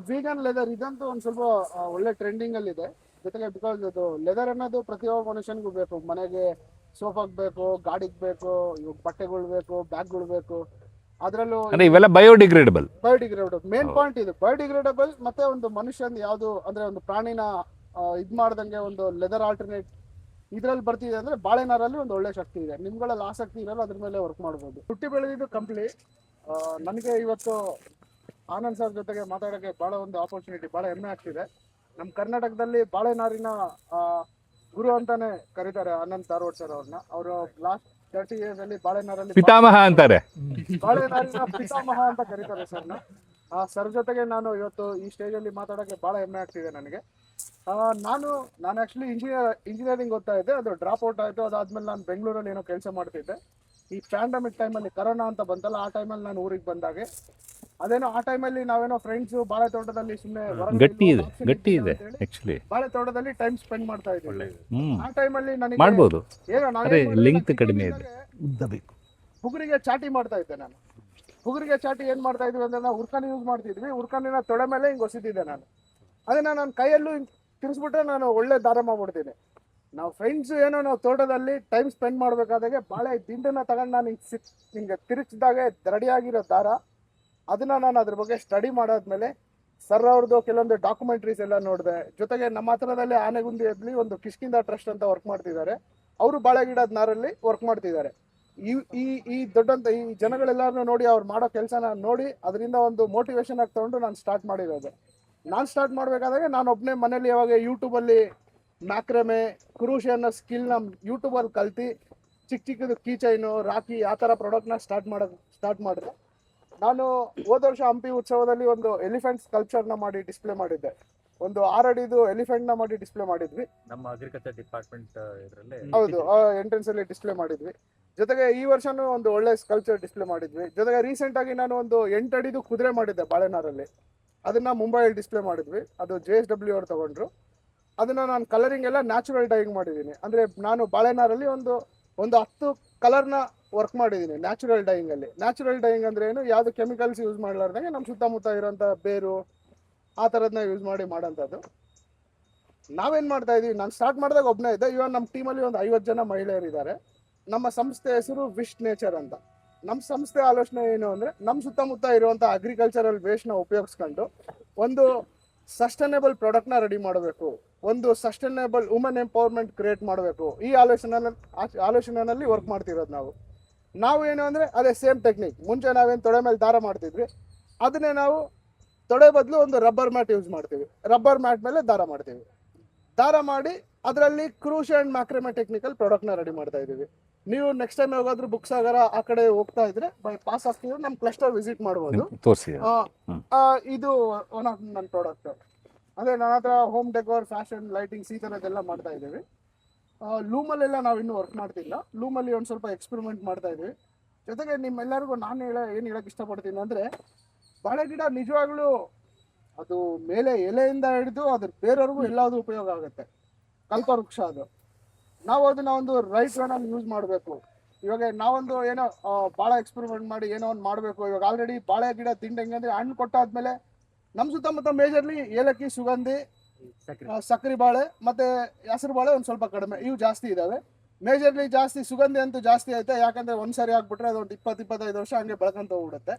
ವೀಗನ್ ಲೆದರ್ ಇದಂತೂ ಒಂದು ಸ್ವಲ್ಪ ಒಳ್ಳೆ ಟ್ರೆಂಡಿಂಗ್ ಅಲ್ಲಿ ಇದೆ. ಜೊತೆಗೆ ಬಿಕಾಸ್ ಅದು ಲೆದರ್ ಅನ್ನೋದು ಪ್ರತಿಯೊಬ್ಬ ಮನುಷ್ಯನಿಗೂ ಬೇಕು. ಮನೆಗೆ ಸೋಫಾಗ್ ಬೇಕು, ಗಾಡಿಗೆ ಬೇಕು, ಇವಾಗ ಬಟ್ಟೆಗಳು ಬೇಕು, ಬ್ಯಾಗ್ಗಳು ಬೇಕು. ಅದರಲ್ಲೂ ಇವೆಲ್ಲ ಬಯೋಡಿಗ್ರೇಡಬಲ್. ಮೇನ್ ಪಾಯಿಂಟ್ ಇದು ಬಯೋಡಿಗ್ರೇಡಬಲ್. ಮತ್ತೆ ಒಂದು ಮನುಷ್ಯನ್ ಯಾವುದು ಅಂದ್ರೆ ಒಂದು ಪ್ರಾಣಿನ ಇದ್ ಮಾಡ್ದಂಗೆ ಒಂದು ಲೆದರ್ ಆಲ್ಟರ್ನೇಟ್ ಇದ್ರಲ್ಲಿ ಬರ್ತಿದೆ ಅಂದ್ರೆ ಬಾಳೆನಾರಲ್ಲಿ ಒಂದು ಒಳ್ಳೆ ಶಕ್ತಿ ಇದೆ. ನಿಮ್ಗಳಲ್ಲಿ ಆಸಕ್ತಿ ಇರಲ್ಲ, ಅದ್ರ ಮೇಲೆ ವರ್ಕ್ ಮಾಡ್ಬೋದು. ಹುಟ್ಟಿ ಬೆಳೆದಿದ್ದು ಕಂಪ್ಲಿ. ನನಗೆ ಇವತ್ತು ಆನಂದ್ ಸರ್ ಜೊತೆಗೆ ಮಾತಾಡೋಕ್ಕೆ ಬಹಳ ಒಂದು ಆಪರ್ಚುನಿಟಿ, ಬಹಳ ಹೆಮ್ಮೆ ಆಗ್ತಿದೆ. ನಮ್ಮ ಕರ್ನಾಟಕದಲ್ಲಿ ಬಾಳೆನಾರಿನ ಗುರು ಅಂತಾನೆ ಕರೀತಾರೆ ಆನಂದ್ ಧಾರವಾಡ್ ಸರ್ ಅವ್ರನ್ನ. ಅವರು ಲಾಸ್ಟ್ 30 years ಅಲ್ಲಿ ಬಾಳೆನಾರಲ್ಲಿ ಪಿತಾಮಹ ಅಂತಾರೆ, ಬಾಳೆನಾರಿನ ಪಿತಾಮಹ ಅಂತ ಕರೀತಾರೆ ಸರ್ನ. ಆ ಸರ್ ಜೊತೆಗೆ ನಾನು ಇವತ್ತು ಈ ಸ್ಟೇಜ್ ಅಲ್ಲಿ ಮಾತಾಡೋಕ್ಕೆ ಬಹಳ ಹೆಮ್ಮೆ ಆಗ್ತಿದೆ ನನಗೆ. ನಾನು ಆಕ್ಚುಲಿ ಇಂಜಿನಿಯರಿಂಗ್ ಓದ್ತಾ ಇದ್ದೆ, ಅದು ಡ್ರಾಪ್ ಔಟ್ ಆಯ್ತು. ಅದಾದ್ಮೇಲೆ ನಾನು ಬೆಂಗಳೂರಲ್ಲಿ ಏನೋ ಕೆಲಸ ಮಾಡ್ತಿದ್ದೆ. ಈ ಪ್ಯಾಂಡಮಿಕ್ ಟೈಮಲ್ಲಿ ಕರೋನಾ ಅಂತ ಬಂತಲ್ಲ, ಆ ಟೈಮಲ್ಲಿ ನಾನು ಊರಿಗೆ ಬಂದಾಗೆ ಅದೇನೋ ಆ ಟೈಮಲ್ಲಿ ನಾವೇನೋ ಫ್ರೆಂಡ್ಸ್ ಬಾಳೆ ತೋಟದಲ್ಲಿ ಸುಮ್ಮನೆ ಗಟ್ಟಿ ಇದೆ ಆಕ್ಚುಲಿ ಬಾಳೆ ತೋಟದಲ್ಲಿ ಟೈಮ್ ಸ್ಪೆಂಡ್ ಮಾಡ್ತಾ ಇದ್ವಿ. ಆ ಟೈಮಲ್ಲಿ ನನಗೆ ಮಾಡ್ಬೋದು, ಏನೋ ಲಿಂಕ್ ಕಡಿಮೆ ಇದೆ, ಉದ್ದ ಬೇಕು. ಹುಗುರಿಗೆ ಚಾಟಿ ಮಾಡ್ತಾ ಇದ್ದೆ ನಾನು. ಹುಗುರಿಗೆ ಚಾಟಿ ಏನ್ ಮಾಡ್ತಾ ಇದ್ವಿ ಅಂದ್ರೆ, ನಾವು ಉರ್ಕನ್ ಯೂಸ್ ಮಾಡ್ತಿದ್ವಿ. ಉರ್ಕನಿನ ತೊಡೆ ಮೇಲೆ ಹಿಂಗೆ ಹೊಸಿತಿದ್ದೆ ನಾನು. ಅದನ್ನ ನನ್ನ ಕೈಯಲ್ಲೂ ಹಿಂಗೆ ತಿರ್ಸ್ಬಿಟ್ರೆ ನಾನು ಒಳ್ಳೆ ದಾರ ಮಾಡ್ಬಿಡ್ತೀನಿ. ನಾವು ಫ್ರೆಂಡ್ಸ್ ಏನೋ ನಾವು ತೋಟದಲ್ಲಿ ಟೈಮ್ ಸ್ಪೆಂಡ್ ಮಾಡ್ಬೇಕಾದಾಗೆ ಬಾಳೆ ದಿಂಡನ್ನ ತಗೊಂಡು ನಾನು ಹಿಂಗೆ ತಿರುಗಿಸಿದಾಗೆ ರೆಡಿಯಾಗಿರೋ ದಾರ, ಅದನ್ನ ನಾನು ಅದ್ರ ಬಗ್ಗೆ ಸ್ಟಡಿ ಮಾಡಾದ್ಮೇಲೆ ಸರ್ ಅವ್ರದ್ದು ಕೆಲವೊಂದು ಡಾಕ್ಯುಮೆಂಟ್ರೀಸ್ ಎಲ್ಲ ನೋಡಿದೆ. ಜೊತೆಗೆ ನಮ್ಮ ಹತ್ರದಲ್ಲಿ ಆನೆಗುಂದಿಯಲ್ಲಿ ಒಂದು ಕಿಷ್ಕಿಂದ ಟ್ರಸ್ಟ್ ಅಂತ ವರ್ಕ್ ಮಾಡ್ತಿದ್ದಾರೆ, ಅವರು ಬಾಳೆ ಗಿಡದ ನಾರಲ್ಲಿ ವರ್ಕ್ ಮಾಡ್ತಿದ್ದಾರೆ. ಈ ದೊಡ್ಡಂತ ಈ ಜನಗಳೆಲ್ಲರನ್ನೂ ನೋಡಿ ಅವ್ರು ಮಾಡೋ ಕೆಲಸನ ನೋಡಿ ಅದರಿಂದ ಒಂದು ಮೋಟಿವೇಶನ್ ಆಗಿ ತಗೊಂಡು ನಾನು ಸ್ಟಾರ್ಟ್ ಮಾಡಿರೋದು. ನಾನು ಸ್ಟಾರ್ಟ್ ಮಾಡಬೇಕಾದಾಗ ನಾನು ಒಬ್ಬನೇ ಮನೇಲಿ ಯಾವಾಗ ಯೂಟ್ಯೂಬಲ್ಲಿ ಮ್ಯಾಕ್ರಮೆ, ಕ್ರೂಷೆ ಅನ್ನೋ ಸ್ಕಿಲ್ನ ಯೂಟ್ಯೂಬಲ್ಲಿ ಕಲ್ತು ಚಿಕ್ಕ ಚಿಕ್ಕದು ಕೀ ಚೈನು, ರಾಖಿ ಆ ಥರ ಪ್ರಾಡಕ್ಟ್ನ ಸ್ಟಾರ್ಟ್ ಸ್ಟಾರ್ಟ್ ಮಾಡಿದೆ. ನಾನು ಹೋದ ವರ್ಷ ಹಂಪಿ ಉತ್ಸವದಲ್ಲಿ ಒಂದು ಎಲಿಫೆಂಟ್ ಸ್ಕಲ್ಪ್ಚರ್ನ ಮಾಡಿ ಡಿಸ್ಪ್ಲೇ ಮಾಡಿದ್ದೆ. ಒಂದು 6 ಅಡಿದು ಎಲಿಫೆಂಟ್ನ ಮಾಡಿ ಡಿಸ್ಪ್ಲೇ ಮಾಡಿದ್ವಿ. ನಮ್ಮ ಅಗ್ರಿಕಲ್ಚರ್ ಡಿಪಾರ್ಟ್ಮೆಂಟ್ ಇದರಲ್ಲಿ ಹೌದು, ಎಂಟ್ರೆನ್ಸ್ ಅಲ್ಲಿ ಡಿಸ್ಪ್ಲೇ ಮಾಡಿದ್ವಿ. ಜೊತೆಗೆ ಈ ವರ್ಷನೂ ಒಂದು ಒಳ್ಳೆ ಸ್ಕಲ್ಪ್ಚರ್ ಡಿಸ್ಪ್ಲೇ ಮಾಡಿದ್ವಿ. ಜೊತೆಗೆ ರೀಸೆಂಟ್ ಆಗಿ ನಾನು ಒಂದು 8 ಅಡಿದು ಕುದುರೆ ಮಾಡಿದ್ದೆ ಬಾಳೆನಾರಲ್ಲಿ. ಅದನ್ನ ಮುಂಬೈಯಲ್ಲಿ ಡಿಸ್ಪ್ಲೇ ಮಾಡಿದ್ವಿ. ಅದು JSW ಅವ್ರು ತಗೊಂಡ್ರು. ಅದನ್ನ ನಾನು ಕಲರಿಂಗ್ ಎಲ್ಲ ನ್ಯಾಚುರಲ್ ಡೈಯಿಂಗ್ ಮಾಡಿದ್ದೀನಿ. ಅಂದ್ರೆ ನಾನು ಬಾಳೆನಾರಲ್ಲಿ ಒಂದು 10 ಕಲರ್ನ ವರ್ಕ್ ಮಾಡಿದ್ದೀನಿ ನ್ಯಾಚುರಲ್ ಡೈಯಿಂಗ್ ಅಲ್ಲಿ. ನ್ಯಾಚುರಲ್ ಡೈಯಿಂಗ್ ಅಂದ್ರೆ ಏನು, ಯಾವ್ದು ಕೆಮಿಕಲ್ಸ್ ಯೂಸ್ ಮಾಡಲಾರ್ದಂಗೆ ನಮ್ಮ ಸುತ್ತಮುತ್ತ ಇರೋಂಥ ಬೇರು ಆ ಥರದನ್ನ ಯೂಸ್ ಮಾಡಿ ಮಾಡೋಂಥದ್ದು. ನಾವೇನು ಮಾಡ್ತಾ ಇದೀವಿ, ನಾನು ಸ್ಟಾರ್ಟ್ ಮಾಡಿದಾಗ ಒಬ್ಬನೇ ಇದ್ದೆ. ಇವಾಗ ನಮ್ಮ ಟೀಮಲ್ಲಿ ಒಂದು 50 ಜನ ಮಹಿಳೆಯರಿದ್ದಾರೆ. ನಮ್ಮ ಸಂಸ್ಥೆ ಹೆಸರು ವಿಶ್ ನೇಚರ್ ಅಂತ. ನಮ್ಮ ಸಂಸ್ಥೆ ಆಲೋಚನೆ ಏನು ಅಂದರೆ, ನಮ್ಮ ಸುತ್ತಮುತ್ತ ಇರುವಂಥ ಅಗ್ರಿಕಲ್ಚರಲ್ ವೇಸ್ಟ್ನ ಉಪಯೋಗಿಸ್ಕೊಂಡು ಒಂದು ಸಸ್ಟೈನೇಬಲ್ ಪ್ರಾಡಕ್ಟ್ನ ರೆಡಿ ಮಾಡಬೇಕು, ಒಂದು ಸಸ್ಟೈನೇಬಲ್ ವುಮನ್ ಎಂಪವರ್ಮೆಂಟ್ ಕ್ರಿಯೇಟ್ ಮಾಡಬೇಕು. ಈ ಆಲೋಚನೆಯಲ್ಲಿ ವರ್ಕ್ ಮಾಡ್ತಿರೋದು ನಾವು ಏನು ಅಂದರೆ, ಅದೇ ಸೇಮ್ ಟೆಕ್ನಿಕ್. ಮುಂಚೆ ನಾವೇನು ತೊಡೆ ಮೇಲೆ ದಾರ ಮಾಡ್ತಿದ್ವಿ, ಅದನ್ನೇ ನಾವು ತೊಡೆ ಬದಲು ಒಂದು ರಬ್ಬರ್ ಮ್ಯಾಟ್ ಯೂಸ್ ಮಾಡ್ತೀವಿ. ರಬ್ಬರ್ ಮ್ಯಾಟ್ ಮೇಲೆ ದಾರ ಮಾಡ್ತೀವಿ. ದಾರ ಮಾಡಿ ಅದರಲ್ಲಿ ಕ್ರೂಶ್ ಆ್ಯಂಡ್ ಮ್ಯಾಕ್ರಮೆ ಟೆಕ್ನಿಕಲ್ ಪ್ರಾಡಕ್ಟ್ನ ರೆಡಿ ಮಾಡ್ತಾ ಇದ್ದೀವಿ. ನೀವು ನೆಕ್ಸ್ಟ್ ಟೈಮ್ ಯಾವಾಗಾದ್ರೂ ಬುಕ್ ಸಾಗರ ಆ ಕಡೆ ಹೋಗ್ತಾ ಇದ್ರೆ ಬೈ ಪಾಸ್ ಆಗ್ತಿದ್ರೆ ನಮ್ಮ ಕ್ಲಸ್ಟರ್ ವಿಸಿಟ್ ಮಾಡ್ಬೋದು. ತೋರಿಸಿ. ಇದು ಒನ್ ಆಫ್ ನನ್ನ ಪ್ರಾಡಕ್ಟ್. ಅದೇ ನನ್ನ ಹತ್ರ ಹೋಮ್ ಡೆಕೋರ್, ಫ್ಯಾಷನ್, ಲೈಟಿಂಗ್ಸ್ ಈ ಥರದ್ದೆಲ್ಲ ಮಾಡ್ತಾ ಇದ್ದೀವಿ. ಲೂಮಲ್ಲೆಲ್ಲ ನಾವು ಇನ್ನೂ ವರ್ಕ್ ಮಾಡ್ತಿಲ್ಲ. ಲೂಮಲ್ಲಿ ಒಂದು ಸ್ವಲ್ಪ ಎಕ್ಸ್ಪೆರಿಮೆಂಟ್ ಮಾಡ್ತಾ ಇದ್ದೀವಿ. ಜೊತೆಗೆ ನಿಮ್ಮೆಲ್ಲರಿಗೂ ನಾನು ಏನು ಹೇಳಕ್ಕೆ ಇಷ್ಟಪಡ್ತೀನಿ ಅಂದರೆ, ಬಾಳೆ ಗಿಡ ನಿಜವಾಗ್ಲೂ ಅದು ಮೇಲೆ ಎಲೆಯಿಂದ ಹಿಡಿದು ಅದ್ರ ಬೇರೆಯವ್ರಿಗೂ ಎಲ್ಲಾದ್ರೂ ಉಪಯೋಗ ಆಗುತ್ತೆ. ಕಲ್ಪವೃಕ್ಷ ಅದು. ನಾವು ಅದನ್ನ ಒಂದು ರೈಟ್ ವೇನಲ್ಲಿ ಯೂಸ್ ಮಾಡಬೇಕು. ಇವಾಗ ನಾವೊಂದು ಏನೋ ಭಾಳ ಎಕ್ಸ್ಪೆರಿಮೆಂಟ್ ಮಾಡಿ ಏನೋ ಒಂದು ಮಾಡಬೇಕು. ಇವಾಗ ಆಲ್ರೆಡಿ ಬಾಳೆ ಗಿಡ ತಿಂಡಿ ಹೆಂಗೆ ಅಂದರೆ, ಹಣ್ಣು ಕೊಟ್ಟಾದ್ಮೇಲೆ ನಮ್ಮ ಸುತ್ತಮುತ್ತ ಮೇಜರ್ಲಿ ಏಲಕ್ಕಿ, ಸುಗಂಧಿ, ಸಕ್ಕರೆ ಬಾಳೆ ಮತ್ತು ಹೆಸರು ಬಾಳೆ ಒಂದು ಸ್ವಲ್ಪ ಕಡಿಮೆ, ಇವು ಜಾಸ್ತಿ ಇದ್ದಾವೆ. ಮೇಜರ್ಲಿ ಜಾಸ್ತಿ ಸುಗಂಧಿ ಅಂತೂ ಜಾಸ್ತಿ ಐತೆ. ಯಾಕಂದರೆ ಒಂದು ಸರಿ ಆಗಿಬಿಟ್ರೆ ಅದೊಂದು 20-25 ವರ್ಷ ಹಂಗೆ ಬೆಳ್ಕೊಂತ ಹೋಗ್ಬಿಡುತ್ತೆ.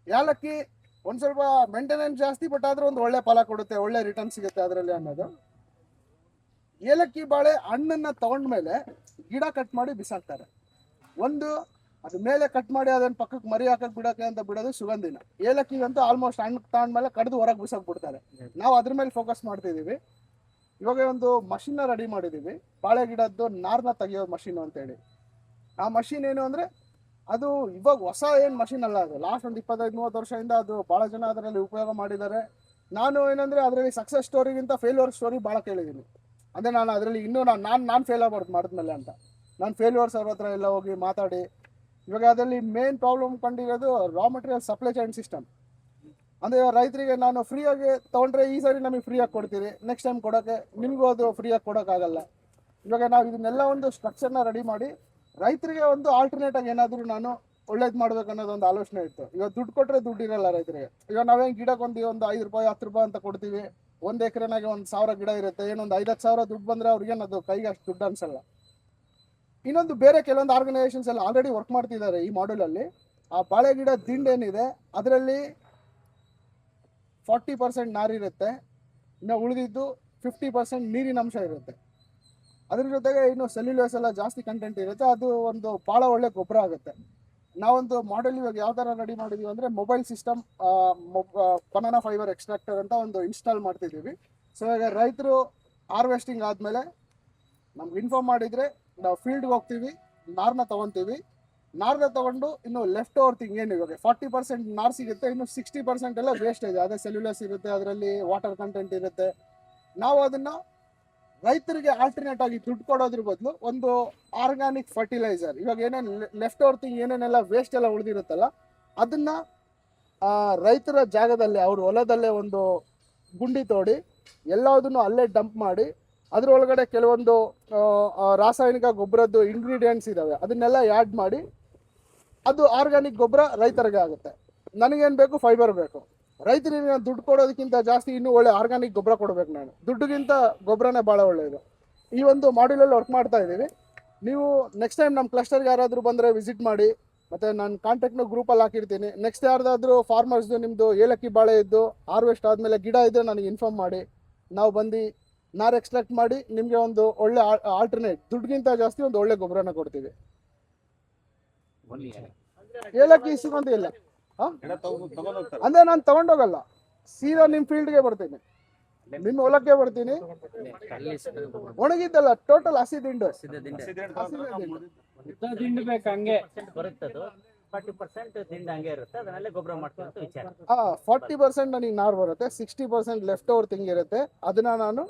ಏಲಕ್ಕಿ ಒಂದು ಸ್ವಲ್ಪ ಮೇಂಟೆನೆನ್ಸ್ ಜಾಸ್ತಿ, ಬಟ್ ಆದರೂ ಒಂದು ಒಳ್ಳೆ ಫಲ ಕೊಡುತ್ತೆ, ಒಳ್ಳೆ ರಿಟರ್ನ್ ಸಿಗುತ್ತೆ ಅದರಲ್ಲಿ ಅನ್ನೋದು. ಏಲಕ್ಕಿ ಬಾಳೆ ಹಣ್ಣನ್ನು ತಗೊಂಡ್ಮೇಲೆ ಗಿಡ ಕಟ್ ಮಾಡಿ ಬಿಸಾಕ್ತಾರೆ. ಒಂದು ಅದು ಮೇಲೆ ಕಟ್ ಮಾಡಿ ಅದನ್ನು ಪಕ್ಕಕ್ಕೆ ಮರಿ ಹಾಕಕ್ಕೆ ಬಿಡೋಕ್ಕೆ ಅಂತ ಬಿಡೋದು ಸುಗಂಧಿನ. ಏಲಕ್ಕಿಗಂತೂ ಆಲ್ಮೋಸ್ಟ್ ಹಣ್ಣು ತಗೊಂಡ್ಮೇಲೆ ಕಡ್ದು ಹೊರಗೆ ಬಿಸಾಕ್ಬಿಡ್ತಾರೆ. ನಾವು ಅದ್ರ ಮೇಲೆ ಫೋಕಸ್ ಮಾಡ್ತಿದ್ದೀವಿ. ಇವಾಗ ಒಂದು ಮಷಿನ್ನ ರೆಡಿ ಮಾಡಿದ್ದೀವಿ, ಬಾಳೆ ಗಿಡದ್ದು ನಾರನ್ನ ತೆಗಿಯೋ ಮಷೀನು ಅಂತೇಳಿ. ಆ ಮಷೀನ್ ಏನು ಅಂದರೆ, ಅದು ಇವಾಗ ಹೊಸ ಏನು ಮಷೀನ್ ಅಲ್ಲ, ಅದು ಲಾಸ್ಟ್ ಒಂದು 25-30 ವರ್ಷದಿಂದ ಅದು ಭಾಳ ಜನ ಅದರಲ್ಲಿ ಉಪಯೋಗ ಮಾಡಿದ್ದಾರೆ. ನಾನು ಏನಂದರೆ ಅದರಲ್ಲಿ ಸಕ್ಸಸ್ ಸ್ಟೋರಿಗಿಂತ ಫೇಲ್ಯೂರ್ ಸ್ಟೋರಿ ಭಾಳ ಕೇಳಿದ್ದೀನಿ. ಅಂದರೆ ನಾನು ಅದರಲ್ಲಿ ಇನ್ನೂ ನಾನು ಫೇಲ್ ಆಗ್ಬಾರ್ದು ಮಾಡಿದ್ಮೇಲೆ ಅಂತ ನಾನು ಫೇಲ್ಯೂರ್ಸ್ ಅವ್ರ ಹತ್ರ ಎಲ್ಲ ಹೋಗಿ ಮಾತಾಡಿ. ಇವಾಗ ಅದರಲ್ಲಿ ಮೇನ್ ಪ್ರಾಬ್ಲಮ್ ಕಂಡಿರೋದು raw material supply chain system. ಅಂದರೆ ರೈತರಿಗೆ ನಾನು ಫ್ರೀಯಾಗಿ ತೊಗೊಂಡ್ರೆ ಈ ಸಾರಿ ನಮಗೆ ಫ್ರೀಯಾಗಿ ಕೊಡ್ತೀರಿ, ನೆಕ್ಸ್ಟ್ ಟೈಮ್ ಕೊಡೋಕ್ಕೆ ನಿಮಗೂ ಅದು ಫ್ರೀಯಾಗಿ ಕೊಡೋಕ್ಕಾಗಲ್ಲ. ಇವಾಗ ನಾವು ಇದನ್ನೆಲ್ಲ ಒಂದು ಸ್ಟ್ರಕ್ಚರ್ನ ರೆಡಿ ಮಾಡಿ ರೈತರಿಗೆ ಒಂದು ಆಲ್ಟರ್ನೇಟಾಗಿ ಏನಾದರೂ ನಾನು ಒಳ್ಳೇದು ಮಾಡ್ಬೇಕು ಅನ್ನೋದು ಒಂದು ಆಲೋಚನೆ ಇತ್ತು. ಇವಾಗ ದುಡ್ಡು ಕೊಟ್ಟರೆ ದುಡ್ಡು ಇರಲ್ಲ ರೈತರಿಗೆ. ಇವಾಗ ನಾವೇನು ಗಿಡಕ್ಕೆ ಒಂದು 5 ರೂಪಾಯಿ 10 ರೂಪಾಯಿ ಅಂತ ಕೊಡ್ತೀವಿ. 1 ಎಕರೆನಾಗೆ 1,000 ಗಿಡ ಇರುತ್ತೆ. ಏನೊಂದು 5-10 ಸಾವಿರ ದುಡ್ಡು ಬಂದರೆ ಅವ್ರಿಗೇನು ಅದು ಕೈಗೆ ಅಷ್ಟು ದುಡ್ಡು ಅನ್ಸಲ್ಲ. ಇನ್ನೊಂದು ಬೇರೆ ಕೆಲವೊಂದು ಆರ್ಗನೈಸೇಷನ್ಸ್ ಎಲ್ಲ ಆಲ್ರೆಡಿ ವರ್ಕ್ ಮಾಡ್ತಿದ್ದಾರೆ ಈ ಮಾಡ್ಯೂಲಲ್ಲಿ. ಆ ಬಾಳೆ ಗಿಡ ದಿಂಡು ಏನಿದೆ ಅದರಲ್ಲಿ 40% ನಾರಿರುತ್ತೆ, ಇನ್ನು ಉಳಿದಿದ್ದು 50% ನೀರಿನ ಅಂಶ ಇರುತ್ತೆ. ಅದ್ರ ಜೊತೆಗೆ ಇನ್ನು ಸೆಲ್ಯುಲೋಸ್ ಎಲ್ಲ ಜಾಸ್ತಿ ಕಂಟೆಂಟ್ ಇರುತ್ತೆ. ಅದು ಒಂದು ಭಾಳ ಒಳ್ಳೆ ಗೊಬ್ಬರ ಆಗುತ್ತೆ. ನಾವೊಂದು ಮಾಡೆಲ್ ಇವಾಗ ಯಾವ ಥರ ರೆಡಿ ಮಾಡಿದ್ದೀವಿ ಅಂದರೆ, mobile system banana fibre extractor ಅಂತ ಒಂದು ಇನ್ಸ್ಟಾಲ್ ಮಾಡ್ತಿದ್ದೀವಿ. ಸೊ ಈಗ ರೈತರು ಹಾರ್ವೆಸ್ಟಿಂಗ್ ಆದಮೇಲೆ ನಮ್ಗೆ ಇನ್ಫಾರ್ಮ್ ಮಾಡಿದರೆ ನಾವು ಫೀಲ್ಡ್ಗೆ ಹೋಗ್ತೀವಿ, ನಾರನ್ನ ತೊಗೊತೀವಿ. ನಾರನ್ನ ತೊಗೊಂಡು ಇನ್ನು ಲೆಫ್ಟ್ ಓವರ್ ಥಿಂಗ್ ಏನು ಇವಾಗ 40% ನಾರು ಸಿಗುತ್ತೆ, ಇನ್ನು 60% ಎಲ್ಲ ವೇಸ್ಟ್ ಇದೆ. ಅದೇ ಸೆಲ್ಯುಲಸ್ ಇರುತ್ತೆ, ಅದರಲ್ಲಿ ವಾಟರ್ ಕಂಟೆಂಟ್ ಇರುತ್ತೆ. ನಾವು ಅದನ್ನು ರೈತರಿಗೆ ಆಲ್ಟರ್ನೇಟ್ ಆಗಿ ದುಡ್ಡು ಕೊಡೋದ್ರ ಬದಲು ಒಂದು ಆರ್ಗ್ಯಾನಿಕ್ ಫರ್ಟಿಲೈಸರ್, ಇವಾಗ ಏನೇನು ಲೆಫ್ಟ್ ಓವರ್ ಥಿಂಗ್ ಏನೇನೆಲ್ಲ ವೇಸ್ಟ್ ಎಲ್ಲ ಉಳಿದಿರುತ್ತಲ್ಲ ಅದನ್ನು ರೈತರ ಜಾಗದಲ್ಲಿ ಅವ್ರ ಹೊಲದಲ್ಲೇ ಒಂದು ಗುಂಡಿ ತೋಡಿ ಎಲ್ಲದನ್ನು ಅಲ್ಲೇ ಡಂಪ್ ಮಾಡಿ ಅದರೊಳಗಡೆ ಕೆಲವೊಂದು ರಾಸಾಯನಿಕ ಗೊಬ್ಬರದ್ದು ಇಂಗ್ರೀಡಿಯೆಂಟ್ಸ್ ಇದ್ದಾವೆ, ಅದನ್ನೆಲ್ಲ ಆ್ಯಡ್ ಮಾಡಿ ಅದು ಆರ್ಗ್ಯಾನಿಕ್ ಗೊಬ್ಬರ ರೈತರಿಗೆ ಆಗುತ್ತೆ. ನನಗೇನು ಬೇಕು, ಫೈಬರ್ ಬೇಕು. ರೈತರಿಗೆ ದುಡ್ಡು ಕೊಡೋದಕ್ಕಿಂತ ಜಾಸ್ತಿ ಇನ್ನೂ ಒಳ್ಳೆ ಆರ್ಗ್ಯಾನಿಕ್ ಗೊಬ್ಬರ ಕೊಡಬೇಕು. ನಾನು ದುಡ್ಡುಗಿಂತ ಗೊಬ್ಬರನೇ ಭಾಳ ಒಳ್ಳೆಯದು. ಈ ಒಂದು ಮಾಡ್ಯೂಲಲ್ಲಿ ವರ್ಕ್ ಮಾಡ್ತಾ ಇದ್ದೀವಿ. ನೀವು ನೆಕ್ಸ್ಟ್ ಟೈಮ್ ನಮ್ಮ ಕ್ಲಸ್ಟರ್ಗೆ ಯಾರಾದರೂ ಬಂದರೆ ವಿಸಿಟ್ ಮಾಡಿ. ಮತ್ತು ನಾನು ಕಾಂಟ್ಯಾಕ್ಟ್ನ ಗ್ರೂಪಲ್ಲಿ ಹಾಕಿರ್ತೀನಿ. ನೆಕ್ಸ್ಟ್ ಯಾರ್ದಾದ್ರೂ ಫಾರ್ಮರ್ಸ್ದು ನಿಮ್ಮದು ಏಲಕ್ಕಿ ಬಾಳೆ ಇದ್ದು ಹಾರ್ವೆಸ್ಟ್ ಆದಮೇಲೆ ಗಿಡ ಇದ್ದರೆ ನನಗೆ ಇನ್ಫಾರ್ಮ್ ಮಾಡಿ. ನಾವು ಬಂದು ನಾರು ಎಕ್ಸ್ಟ್ರಾಕ್ಟ್ ಮಾಡಿ ನಿಮಗೆ ಒಂದು ಒಳ್ಳೆ ಆಲ್ಟರ್ನೇಟ್, ದುಡ್ಡಿಗಿಂತ ಜಾಸ್ತಿ ಒಂದು ಒಳ್ಳೆ ಗೊಬ್ಬರನ ಕೊಡ್ತೀವಿ. ಏಲಕ್ಕಿ ಸಿಗೋಂತ ಇಲ್ಲ ಅಂದರೆ ನಾನು ತೊಗೊಂಡೋಗಲ್ಲ, ಸೀದಾ ನಿಮ್ಮ ಫೀಲ್ಡ್ಗೆ ಬರ್ತೀನಿ, ನಿಮ್ಮ ಹೊಲಕ್ಕೆ ಬರ್ತೀನಿ. ಒಣಗಿದ್ದಲ್ಲ, ಟೋಟಲ್ ಹಸಿ ದಿಂಡು ದಿಂಡು ಬೇಕು ಹಂಗೆ ಬರುತ್ತದು. 40% ದಿಂಡು ಹಂಗೆ ಇರುತ್ತೆ, ಅದನ್ನೆಲ್ಲ ಗೊಬ್ಬರ ಮಾಡ್ತೀವಿ ಅಂತ ವಿಚಾರ. 40% ನನಗೆ ನಾರು ಬರುತ್ತೆ, 60% ಲೆಫ್ಟ್ ಓವರ್ ಥಿಂಗ್ ಇರುತ್ತೆ. ಅದನ್ನ ನಾನು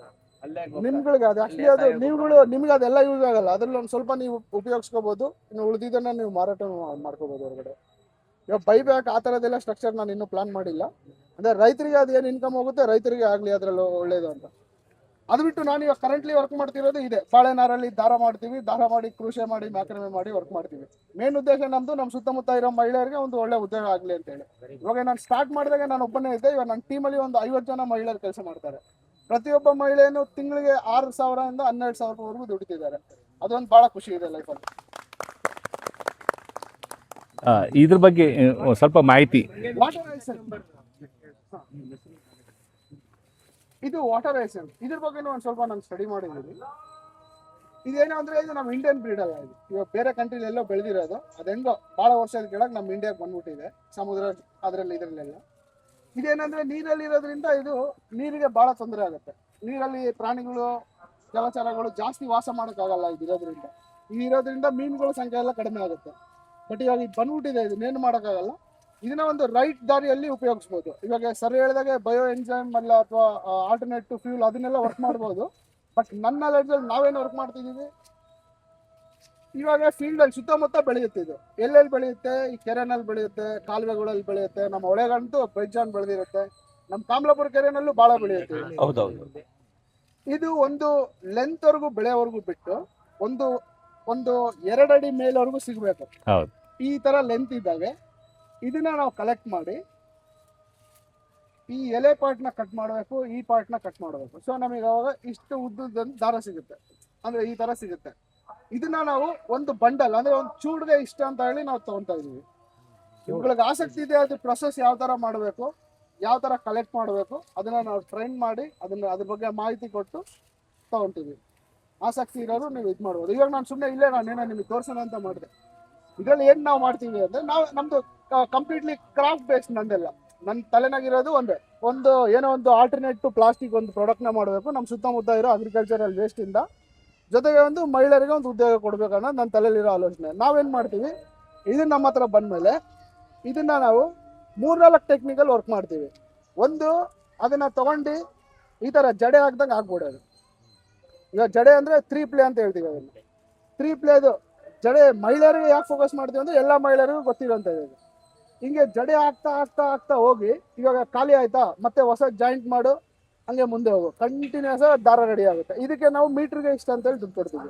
ನಿಮ್ಗಳಿಗೆ ಅದು ಆಕ್ಚುಲಿ ಅದು ನಿಮ್ಗೆ ಅದೆಲ್ಲ ಯೂಸ್ ಆಗಲ್ಲ. ಅದ್ರಲ್ಲಿ ಒಂದು ಸ್ವಲ್ಪ ನೀವು ಉಪಯೋಗಿಸ್ಕೋಬಹುದು, ಇನ್ನು ಉಳಿದಿದ್ದನ್ನ ನೀವು ಮಾರಾಟ ಮಾಡ್ಕೋಬಹುದು ಹೊರಗಡೆ. ಇವಾಗ ಬೈಬ್ಯಾಕ್ ಆ ಥರದ್ದೆಲ್ಲ ಸ್ಟ್ರಕ್ಚರ್ ನಾನು ಇನ್ನೂ ಪ್ಲಾನ್ ಮಾಡಿಲ್ಲ. ಅಂದರೆ ರೈತರಿಗೆ ಅದು ಏನು ಇನ್ಕಮ್ ಹೋಗುತ್ತೆ ರೈತರಿಗೆ ಆಗಲಿ ಅದರಲ್ಲಿ ಒಳ್ಳೇದು ಅಂತ. ಅದು ಬಿಟ್ಟು ನಾನು ಇವಾಗ ಕರೆಂಟ್ಲಿ ವರ್ಕ್ ಮಾಡ್ತಿರೋದು ಇದೆ, ಬಾಳೆನಾರಲ್ಲಿ ದಾರ ಮಾಡ್ತೀವಿ, ದಾರ ಮಾಡಿ ಕೃಷಿ ಮಾಡಿ ಮ್ಯಾಕ್ರಮೆ ಮಾಡಿ ವರ್ಕ್ ಮಾಡ್ತೀವಿ. ಮೇನ್ ಉದ್ದೇಶ ನಮ್ಮದು ನಮ್ಮ ಸುತ್ತಮುತ್ತ ಇರೋ ಮಹಿಳೆಯರಿಗೆ ಒಂದು ಒಳ್ಳೆ ಉದ್ಯೋಗ ಆಗಲಿ ಅಂತೇಳಿ. ಇವಾಗ ನಾನು ಸ್ಟಾರ್ಟ್ ಮಾಡಿದಾಗ ನಾನು ಒಬ್ಬನೇ ಇದ್ದೆ, ಇವಾಗ ನನ್ನ ಟೀಮಲ್ಲಿ ಒಂದು 50 ಜನ ಮಹಿಳೆಯರು ಕೆಲಸ ಮಾಡ್ತಾರೆ. ಪ್ರತಿಯೊಬ್ಬ ಮಹಿಳೆಯನ್ನು ತಿಂಗಳಿಗೆ 6,000 ಇಂದ 12,000 ದುಡಿತಿದ್ದಾರೆ. ಅದೊಂದು ಭಾಳ ಖುಷಿ ಇದೆ ಲೈಫಲ್ಲಿ. ಇದ್ರ ಬಗ್ಗೆ ಸ್ವಲ್ಪ ಮಾಹಿತಿ. ಇದು ವಾಟರ್ ಐಸೆನ್ಸ್, ಇದ್ರ ಬಗ್ಗೆ ಒಂದು ಸ್ವಲ್ಪ ನಾನು ಸ್ಟಡಿ ಮಾಡಿದ್ದೀನಿ. ಇದೇನು ಅಂದ್ರೆ ಇದು ನಮ್ಮ ಇಂಡಿಯನ್ ಬ್ರೀಡ್ ಅಲ್ಲ, ಇದು ಇವಾಗ ಬೇರೆ ಕಂಟ್ರಿಲಿ ಎಲ್ಲೋ ಬೆಳೆದಿರೋದು. ಅದೆಂಗೋ ಭಾಳ ವರ್ಷದ ಕೆಳಗೆ ನಮ್ಮ ಇಂಡಿಯಾಗೆ ಬಂದ್ಬಿಟ್ಟಿದೆ, ಸಮುದ್ರ ಅದರಲ್ಲಿ ಇದರಲ್ಲೆಲ್ಲ. ಇದೇನಂದ್ರೆ ನೀರಲ್ಲಿ ಇರೋದ್ರಿಂದ ಇದು ನೀರಿಗೆ ಭಾಳ ತೊಂದರೆ ಆಗುತ್ತೆ. ನೀರಲ್ಲಿ ಪ್ರಾಣಿಗಳು ಜಲಚರಗಳು ಜಾಸ್ತಿ ವಾಸ ಮಾಡೋಕ್ಕಾಗಲ್ಲ ಇದಿರೋದ್ರಿಂದ. ಇರೋದ್ರಿಂದ ಮೀನುಗಳ ಸಂಖ್ಯೆ ಎಲ್ಲ ಕಡಿಮೆ ಆಗುತ್ತೆ. ಬಟ್ ಇವಾಗ ಇದು ಬಂದ್ಬಿಟ್ಟಿದೆ, ಇದನ್ನೇನು ಮಾಡೋಕ್ಕಾಗಲ್ಲ. ಇದನ್ನ ಒಂದು ರೈಟ್ ದಾರಿಯಲ್ಲಿ ಉಪಯೋಗಿಸ್ಬೋದು. ಇವಾಗ ಸರ್ ಹೇಳಿದಾಗೆ ಬಯೋ ಎನ್ಸೈಮ್ ಅಲ್ಲ ಅಥವಾ ಆಲ್ಟರ್ನೇಟಿವ್ ಫ್ಯೂಲ್ ಅದನ್ನೆಲ್ಲ ವರ್ಕ್ ಮಾಡ್ಬೋದು. ಬಟ್ ನನ್ನ ನಾಲೆಡ್ಜಲ್ಲಿ ನಾವೇನು ವರ್ಕ್ ಮಾಡ್ತಿದ್ದೀವಿ, ಇವಾಗ ಫೀಲ್ಡಲ್ಲಿ ಸುತ್ತಮುತ್ತ ಬೆಳೆಯುತ್ತೆ. ಇದು ಎಲ್ಲೆಲ್ಲಿ ಬೆಳೆಯುತ್ತೆ, ಈ ಕೆರೆನಲ್ಲಿ ಬೆಳೆಯುತ್ತೆ, ಕಾಲುವೆಗಳಲ್ಲಿ ಬೆಳೆಯುತ್ತೆ, ನಮ್ಮ ಹೊಳೆಗಂತೂ ಬೈಜಾನ್ ಬೆಳೆದಿರುತ್ತೆ, ನಮ್ಮ ಕಾಮಲಾಪುರ ಕೆರೆನಲ್ಲೂ ಭಾಳ ಬೆಳೆಯುತ್ತೆ. ಹೌದೌದು. ಇದು ಒಂದು ಲೆಂತ್ ವರ್ಗು ಬೆಳೆಯವರೆಗೂ ಬಿಟ್ಟು ಒಂದು 2 ಅಡಿ ಮೇಲ್ವರೆಗೂ ಸಿಗಬೇಕು. ಹೌದು. ಈ ತರ ಲೆಂತ್ ಇದ್ದಾವೆ. ಇದನ್ನ ನಾವು ಕಲೆಕ್ಟ್ ಮಾಡಿ ಈ ಎಲೆ ಪಾರ್ಟ್ನ ಕಟ್ ಮಾಡಬೇಕು, ಈ ಪಾರ್ಟ್ನ ಕಟ್ ಮಾಡಬೇಕು. ಸೊ ನಮಗೆ ಅವಾಗ ಇಷ್ಟು ಉದ್ದದ ದಾರ ಸಿಗುತ್ತೆ, ಅಂದ್ರೆ ಈ ತರ ಸಿಗುತ್ತೆ. ಇದನ್ನ ನಾವು ಒಂದು ಬಂಡಲ್ ಅಂದ್ರೆ ಒಂದು ಚೂಡ್ಗೆ ಇಷ್ಟ ಅಂತ ಹೇಳಿ ನಾವು ತಗೊಂತಾ ಇದೀವಿ. ಇವುಗಳಿಗೆ ಆಸಕ್ತಿ ಇದೆ ಅದು ಪ್ರೊಸೆಸ್ ಯಾವ ತರ ಮಾಡಬೇಕು, ಯಾವ ತರ ಕಲೆಕ್ಟ್ ಮಾಡಬೇಕು, ಅದನ್ನ ನಾವು ಟ್ರೈನ್ ಮಾಡಿ ಅದ್ರ ಬಗ್ಗೆ ಮಾಹಿತಿ ಕೊಟ್ಟು ತಗೊಂತೀವಿ. ಆಸಕ್ತಿ ಇರೋರು ನೀವು ಇದು ಮಾಡ್ಬೋದು. ಇವಾಗ ನಾನು ಸುಮ್ಮನೆ ಇಲ್ಲೇ ನಾನೇನೋ ನಿಮಗೆ ತೋರ್ಸೋಣ ಅಂತ ಮಾಡಿದೆ. ಇದರಲ್ಲಿ ಏನು ನಾವು ಮಾಡ್ತೀವಿ ಅಂದ್ರೆ ನಮ್ದು ಕಂಪ್ಲೀಟ್ಲಿ ಕ್ರಾಫ್ಟ್ ಬೇಸ್ಡ್. ನಂದೆಲ್ಲ ನನ್ನ ತಲೆನಾಗಿರೋದು ಏನೋ ಒಂದು ಆಲ್ಟರ್ನೇಟ್ ಟು ಪ್ಲಾಸ್ಟಿಕ್ ಒಂದು ಪ್ರಾಡಕ್ಟ್ನ ಮಾಡಬೇಕು ನಮ್ಮ ಸುತ್ತಮುತ್ತ ಇರೋ ಅಗ್ರಿಕಲ್ಚರಲ್ ವೇಸ್ಟಿಂದ. ಜೊತೆಗೆ ಒಂದು ಮಹಿಳೆಯರಿಗೆ ಒಂದು ಉದ್ಯೋಗ ಕೊಡಬೇಕನ್ನೋದು ನನ್ನ ತಲೆಯಲ್ಲಿರೋ ಆಲೋಚನೆ. ನಾವೇನು ಮಾಡ್ತೀವಿ, ಇದು ನಮ್ಮ ಹತ್ರ ಬಂದಮೇಲೆ ಇದನ್ನ ನಾವು 3-4 ಟೆಕ್ನಿಕಲ್ ವರ್ಕ್ ಮಾಡ್ತೀವಿ. ಒಂದು ಅದನ್ನ ತಗೊಂಡು ಈ ಥರ ಜಡೆ ಹಾಕ್ದಂಗೆ ಆಗ್ಬಿಡೋದು. ಈಗ ಜಡೆ ಅಂದರೆ 3 ಪ್ಲೇ ಅಂತ ಹೇಳ್ತೀವಿ. ಅದನ್ನು 3 ಪ್ಲೇದು ಜಡೆ ಮಹಿಳೆಯರಿಗೆ ಯಾಕೆ ಫೋಕಸ್ ಮಾಡ್ತೀವಿ ಅಂದರೆ ಎಲ್ಲ ಮಹಿಳೆಯರಿಗೂ ಗೊತ್ತಿರೋಂಥದ್ದು. ಹಿಂಗೆ ಜಡೆ ಆಗ್ತಾ ಆಗ್ತಾ ಆಗ್ತಾ ಹೋಗಿ ಇವಾಗ ಖಾಲಿ ಆಯ್ತಾ ಮತ್ತೆ ಹೊಸ ಜಾಯಿಂಟ್ ಮಾಡು, ಹಂಗೆ ಮುಂದೆ ಹೋಗು, ಕಂಟಿನ್ಯೂಸ್ ದಾರ ರೆಡಿ ಆಗುತ್ತೆ. ಇದಕ್ಕೆ ನಾವು ಮೀಟ್ರಿಗೆ ಇಷ್ಟ ಅಂತೇಳಿ ದುಡ್ಡು ಕೊಡ್ತೀವಿ.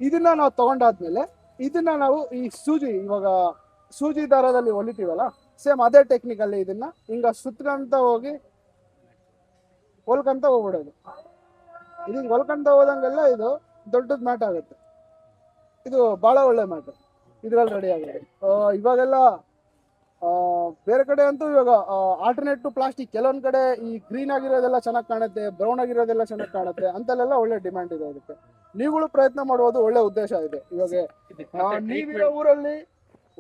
ಇದನ್ನ ನಾವು ತಗೊಂಡಾದ್ಮೇಲೆ ಇದನ್ನ ನಾವು ಈ ಇವಾಗ ಸೂಜಿ ದಾರದಲ್ಲಿ ಹೊಲಿತೀವಲ್ಲ, ಸೇಮ್ ಅದೇ ಟೆಕ್ನಿಕಲ್ಲಿ ಇದನ್ನ ಹಿಂಗ ಸುತ್ಕೊಂತ ಹೋಗಿ ಹೊಲ್ಕಂತ ಹೋಗ್ಬಿಡೋದು. ಇದಕ್ಕೆ ಹೊಲ್ಕಂತ ಹೋದಂಗೆಲ್ಲ ಇದು ದೊಡ್ಡದ ಮ್ಯಾಟ್ ಆಗುತ್ತೆ. ಇದು ಭಾಳ ಒಳ್ಳೆ ಮ್ಯಾಟ್, ಇದರಲ್ಲಿ ರೆಡಿ ಆಗುತ್ತೆ. ಇವಾಗೆಲ್ಲ ಬೇರೆ ಕಡೆ ಅಂತೂ ಇವಾಗ ಆಲ್ಟರ್ನೇಟ್ ಟು ಪ್ಲಾಸ್ಟಿಕ್ ಕೆಲವೊಂದು ಕಡೆ ಈ ಗ್ರೀನ್ ಆಗಿರೋದೆಲ್ಲ ಚೆನ್ನಾಗಿ ಕಾಣುತ್ತೆ, ಬ್ರೌನ್ ಆಗಿರೋದೆಲ್ಲ ಚೆನ್ನಾಗಿ ಕಾಣುತ್ತೆ, ಅಂತಲ್ಲೆಲ್ಲ ಒಳ್ಳೆ ಡಿಮ್ಯಾಂಡ್ ಇದೆ ಅದಕ್ಕೆ. ನೀವುಗಳು ಪ್ರಯತ್ನ ಮಾಡುವುದು ಒಳ್ಳೆ ಉದ್ದೇಶ ಇದೆ. ಇವಾಗ ನೀವಿರೋ ಊರಲ್ಲಿ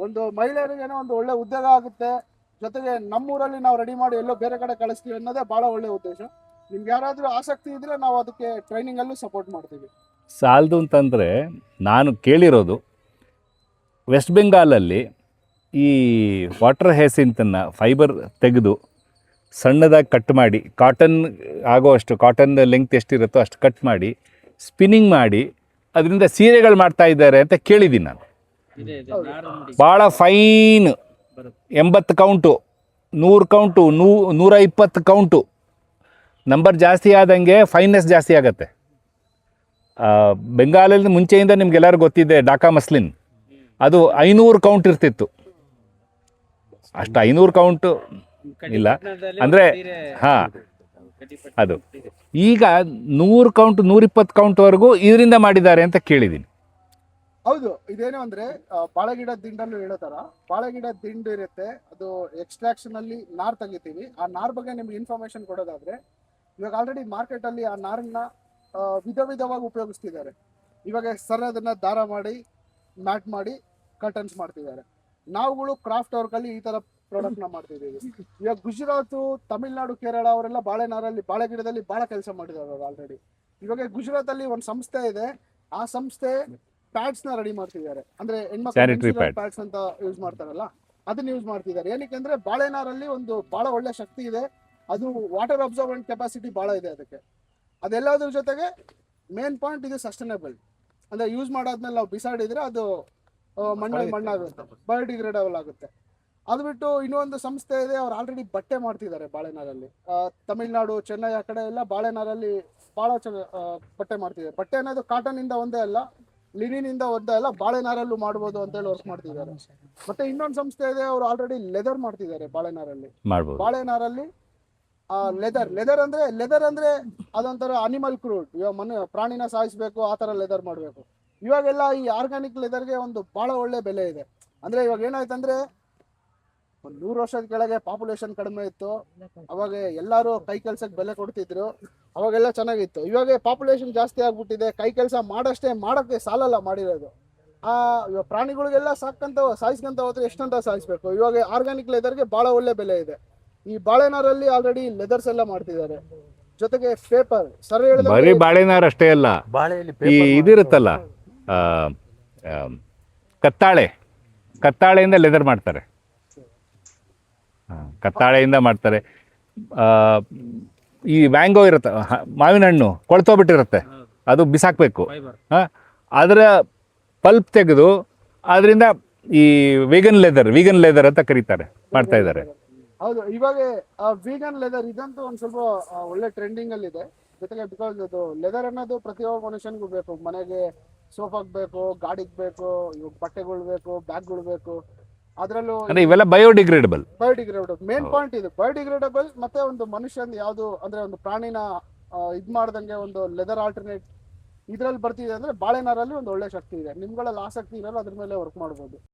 ಒಂದು ಮಹಿಳೆಯರಿಗೇನೋ ಒಂದು ಒಳ್ಳೆ ಉದ್ಯೋಗ ಆಗುತ್ತೆ, ಜೊತೆಗೆ ನಮ್ಮೂರಲ್ಲಿ ನಾವು ರೆಡಿ ಮಾಡಿ ಎಲ್ಲೋ ಬೇರೆ ಕಡೆ ಕಳಿಸ್ತೀವಿ ಅನ್ನೋದೇ ಭಾಳ ಒಳ್ಳೆ ಉದ್ದೇಶ. ನಿಮ್ಗೆ ಯಾರಾದರೂ ಆಸಕ್ತಿ ಇದ್ರೆ ನಾವು ಅದಕ್ಕೆ ಟ್ರೈನಿಂಗಲ್ಲೂ ಸಪೋರ್ಟ್ ಮಾಡ್ತೀವಿ. ಸಾಲದು ಅಂತಂದರೆ ನಾನು ಕೇಳಿರೋದು, ವೆಸ್ಟ್ ಬೆಂಗಾಲಲ್ಲಿ ಈ ವಾಟರ್ ಹೇಸಿಂತನ್ನು ಫೈಬರ್ ತೆಗೆದು ಸಣ್ಣದಾಗಿ ಕಟ್ ಮಾಡಿ, ಕಾಟನ್ ಆಗೋಷ್ಟು, ಕಾಟನ್ ಲೆಂಗ್ತ್ ಎಷ್ಟಿರುತ್ತೋ ಅಷ್ಟು ಕಟ್ ಮಾಡಿ ಸ್ಪಿನ್ನಿಂಗ್ ಮಾಡಿ ಅದರಿಂದ ಸೀರೆಗಳು ಮಾಡ್ತಾ ಇದ್ದಾರೆ ಅಂತ ಕೇಳಿದ್ದೀನಿ ನಾನು. ಭಾಳ fine 80 count, 100 count, 120 count. Number ಜಾಸ್ತಿ ಆದಂಗೆ ಫೈನ್ನೆಸ್ ಜಾಸ್ತಿ ಆಗುತ್ತೆ. ಬೆಂಗಾಲಲ್ಲಿ ಮುಂಚೆಯಿಂದ ನಿಮ್ಗೆಲ್ಲರಿಗೂ ಗೊತ್ತಿದೆ ಢಾಕಾ ಮಸ್ಲಿನ್, ಅದು 500 ಕೌಂಟ್ ಇರ್ತಿತ್ತು. ಅಷ್ಟು 500 ಕೌಂಟು ಇಲ್ಲ ಅಂದರೆ ಹಾಂ, ಅದು ಈಗ 100 ಕೌಂಟ್ 120 ಕೌಂಟ್ವರೆಗೂ ಇದರಿಂದ ಮಾಡಿದ್ದಾರೆ ಅಂತ ಕೇಳಿದ್ದೀನಿ. ಹೌದು, ಇದೇನು ಅಂದ್ರೆ ಬಾಳೆಗಿಡ ದಿಂಡಲ್ಲೂ ಹೇಳೋ ಥರ ಬಾಳೆಗಿಡ ದಿಂಡು ಇರುತ್ತೆ. ಅದು ಎಕ್ಸ್ಟ್ರಾಕ್ಷನ್ ಅಲ್ಲಿ ನಾರು ತೆಗಿತೀವಿ. ಆ ನಾರ್ ಬಗ್ಗೆ ನಿಮ್ಗೆ ಇನ್ಫಾರ್ಮೇಶನ್ ಕೊಡೋದಾದ್ರೆ, ಇವಾಗ ಆಲ್ರೆಡಿ ಮಾರ್ಕೆಟಲ್ಲಿ ಆ ನಾರನ್ನ ವಿಧವಾಗಿ ಉಪಯೋಗಿಸ್ತಿದ್ದಾರೆ. ಇವಾಗ ಸರ್ ಅದನ್ನ ದಾರ ಮಾಡಿ ಮ್ಯಾಟ್ ಮಾಡಿ ಕರ್ಟನ್ಸ್ ಮಾಡ್ತಿದ್ದಾರೆ. ನಾವುಗಳು ಕ್ರಾಫ್ಟ್ ವರ್ಕಲ್ಲಿ ಈ ಥರ ಪ್ರಾಡಕ್ಟ್ನ ಮಾಡ್ತಿದ್ದೀವಿ. ಇವಾಗ ಗುಜರಾತು, ತಮಿಳ್ನಾಡು, ಕೇರಳ ಅವರೆಲ್ಲ ಬಾಳೆ ಗಿಡದಲ್ಲಿ ಭಾಳ ಕೆಲಸ ಮಾಡಿದ್ದಾರೆ ಆಲ್ರೆಡಿ. ಇವಾಗ ಗುಜರಾತಲ್ಲಿ ಒಂದು ಸಂಸ್ಥೆ ಇದೆ. ಆ ಸಂಸ್ಥೆ ಪ್ಯಾಡ್ಸ್ ನ ರೆಡಿ ಮಾಡ್ತಿದ್ದಾರೆ, ಅಂದ್ರೆ Sanitary ಹೆಣ್ಮಕ್ಳು pads. ಪ್ಯಾಡ್ಸ್ ಅಂತ ಯೂಸ್ ಮಾಡ್ತಾರಲ್ಲ ಅದನ್ನ ಯೂಸ್ ಮಾಡ್ತಿದ್ದಾರೆ. ಏನಕ್ಕೆ ಅಂದ್ರೆ ಬಾಳೆನಾರಲ್ಲಿ ಒಂದು ಬಹಳ ಒಳ್ಳೆ ಶಕ್ತಿ ಇದೆ, ಅದು ವಾಟರ್ ಅಬ್ಸರ್ವೆಂಟ್ ಕೆಪಾಸಿಟಿ ಬಹಳ ಇದೆ ಅದಕ್ಕೆ. ಅದೆಲ್ಲದ್ರ ಜೊತೆಗೆ ಮೇನ್ ಪಾಯಿಂಟ್ ಇದು ಸಸ್ಟೈನಬಲ್, ಅಂದ್ರೆ ಯೂಸ್ ಮಾಡಾದ್ಮೇಲೆ ನಾವು ಬಿಸಾಡಿದ್ರೆ ಅದು ಮಣ್ಣಾಗುತ್ತೆ, ಬಯೋಡಿಗ್ರೇಡಬಲ್ ಆಗುತ್ತೆ. ಅದು ಬಿಟ್ಟು ಇನ್ನೊಂದು ಸಂಸ್ಥೆ ಇದೆ, ಅವ್ರು ಆಲ್ರೆಡಿ ಬಟ್ಟೆ ಮಾಡ್ತಿದ್ದಾರೆ ಬಾಳೆನಾರಲ್ಲಿ. ತಮಿಳ್ನಾಡು, ಚೆನ್ನೈ ಆ ಕಡೆ ಎಲ್ಲ ಬಾಳೆನಾರಲ್ಲಿ ಬಹಳ ಬಟ್ಟೆ ಮಾಡ್ತಿದ್ದಾರೆ. ಬಟ್ಟೆ ಅನ್ನೋದು ಕಾಟನ್ ಇಂದ ಒಂದೇ ಅಲ್ಲ, ಲಿನಿನ್ ಇಂದ ಒಂದೇ ಅಲ್ಲ, ಬಾಳೆನಾರಲ್ಲೂ ಮಾಡ್ಬೋದು ಅಂತ ಹೇಳಿ ವರ್ಕ್ ಮಾಡ್ತಿದ್ದಾರೆ. ಮತ್ತೆ ಇನ್ನೊಂದು ಸಂಸ್ಥೆ ಇದೆ, ಅವ್ರು ಆಲ್ರೆಡಿ ಲೆದರ್ ಮಾಡ್ತಿದ್ದಾರೆ ಬಾಳೆನಾರಲ್ಲಿ. ಮಾಡ್ಬೋದು. ಬಾಳೆನಾರಲ್ಲಿ ಲೆದರ್ ಅಂದ್ರೆ ಅದೊಂಥರ ಅನಿಮಲ್ ಕ್ರೂಡ್, ಇವಾಗ ಪ್ರಾಣಿನ ಸಾಯಿಸ್ಬೇಕು ಆ ತರ ಲೆದರ್ ಮಾಡಬೇಕು. ಇವಾಗೆಲ್ಲ ಈ ಆರ್ಗ್ಯಾನಿಕ್ ಲೆದರ್ಗೆ ಒಂದು ಬಹಳ ಒಳ್ಳೆ ಬೆಲೆ ಇದೆ. ಅಂದ್ರೆ ಇವಾಗ ಏನಾಯ್ತಂದ್ರೆ ಒಂದು 100 ವರ್ಷದ ಕೆಳಗೆ ಪಾಪ್ಯುಲೇಷನ್ ಕಡಿಮೆ ಇತ್ತು, ಅವಾಗ ಎಲ್ಲರೂ ಕೈ ಕೆಲ್ಸಕ್ಕೆ ಬೆಲೆ ಕೊಡ್ತಿದ್ರು, ಅವಾಗೆಲ್ಲ ಚೆನ್ನಾಗಿತ್ತು. ಇವಾಗ ಪಾಪ್ಯುಲೇಷನ್ ಜಾಸ್ತಿ ಆಗ್ಬಿಟ್ಟಿದೆ, ಕೈ ಕೆಲಸ ಮಾಡಕ್ಕೆ ಸಾಲಲ್ಲ ಮಾಡಿರೋದು. ಇವಾಗ ಪ್ರಾಣಿಗಳಿಗೆಲ್ಲ ಸಾಯಿಸ್ಕೊಂತ ಹೋದ್ರೆ ಎಷ್ಟಂತ ಸಾಯಿಸ್ಬೇಕು. ಇವಾಗ ಆರ್ಗ್ಯಾನಿಕ್ ಲೆದರ್ಗೆ ಬಹಳ ಒಳ್ಳೆ ಬೆಲೆ ಇದೆ. ಈ ಬಾಳೆನಾರಲ್ಲಿ ಆಲ್ರೆಡಿ ಲೆದರ್ಸ್ ಎಲ್ಲ ಮಾಡ್ತಿದ್ದಾರೆ, ಜೊತೆಗೆ ಪೇಪರ್ ಬರೀ ಬಾಳೆನಾರು ಅಷ್ಟೇ ಅಲ್ಲ, ಬಾಳೆಯಲ್ಲಿ ಈ ಇದಿರುತ್ತಲ್ಲ ಕತ್ತಾಳೆಯಿಂದ ಲೆದರ್ ಮಾಡ್ತಾರೆ. ಕತ್ತಾಳೆಯಿಂದ ಮಾಡ್ತಾರೆ. ಈ ವ್ಯಾಂಗೋ ಇರುತ್ತೆ, ಮಾವಿನ ಹಣ್ಣು ಕೊಳ್ತೋಗ್ಬಿಟ್ಟಿರುತ್ತೆ, ಅದು ಬಿಸಾಕಬೇಕು. ಅದರ ಪಲ್ಪ್ ತೆಗೆದು ಅದರಿಂದ ಈ ವೇಗನ್ ಲೆದರ್ ಅಂತ ಕರೀತಾರೆ, ಮಾಡ್ತಾ ಇದ್ದಾರೆ. ಹೌದು, ಇವಾಗ ವೀಗನ್ ಲೆದರ್ ಇದಂತೂ ಒಂದ್ ಸ್ವಲ್ಪ ಒಳ್ಳೆ ಟ್ರೆಂಡಿಂಗ್ ಅಲ್ಲಿ ಇದೆ. ಜೊತೆಗೆ ಬಿಕಾಸ್ ಅದು ಲೆದರ್ ಅನ್ನೋದು ಪ್ರತಿಯೊಬ್ಬ ಮನುಷ್ಯನಿಗೂ ಬೇಕು, ಮನೆಗೆ ಸೋಫಾಗ್ ಬೇಕು, ಗಾಡಿಗೆ ಬೇಕು, ಇವಾಗ ಬಟ್ಟೆಗಳು ಬೇಕು, ಬ್ಯಾಗ್ಗಳು ಬೇಕು. ಅದ್ರಲ್ಲೂ ಇವೆಲ್ಲ ಬಯೋಡಿಗ್ರೇಡಬಲ್. ಮೇನ್ ಪಾಯಿಂಟ್ ಇದು, ಬಯೋಡಿಗ್ರೇಡಬಲ್. ಮತ್ತೆ ಒಂದು ಮನುಷ್ಯನ್ ಯಾವ್ದು ಅಂದ್ರೆ ಒಂದು ಪ್ರಾಣಿನ ಇದ್ ಮಾಡ್ದಂಗೆ ಒಂದು ಲೆದರ್ ಆಲ್ಟರ್ನೇಟ್ ಇದ್ರಲ್ಲಿ ಬರ್ತಿದೆ ಅಂದ್ರೆ ಬಾಳೆನಾರಲ್ಲಿ ಒಂದು ಒಳ್ಳೆ ಶಕ್ತಿ ಇದೆ. ನಿಮ್ಗಳಲ್ಲಿ ಆಸಕ್ತಿ ಇರಲ್ಲ, ಅದ್ರ ಮೇಲೆ ವರ್ಕ್ ಮಾಡ್ಬೋದು.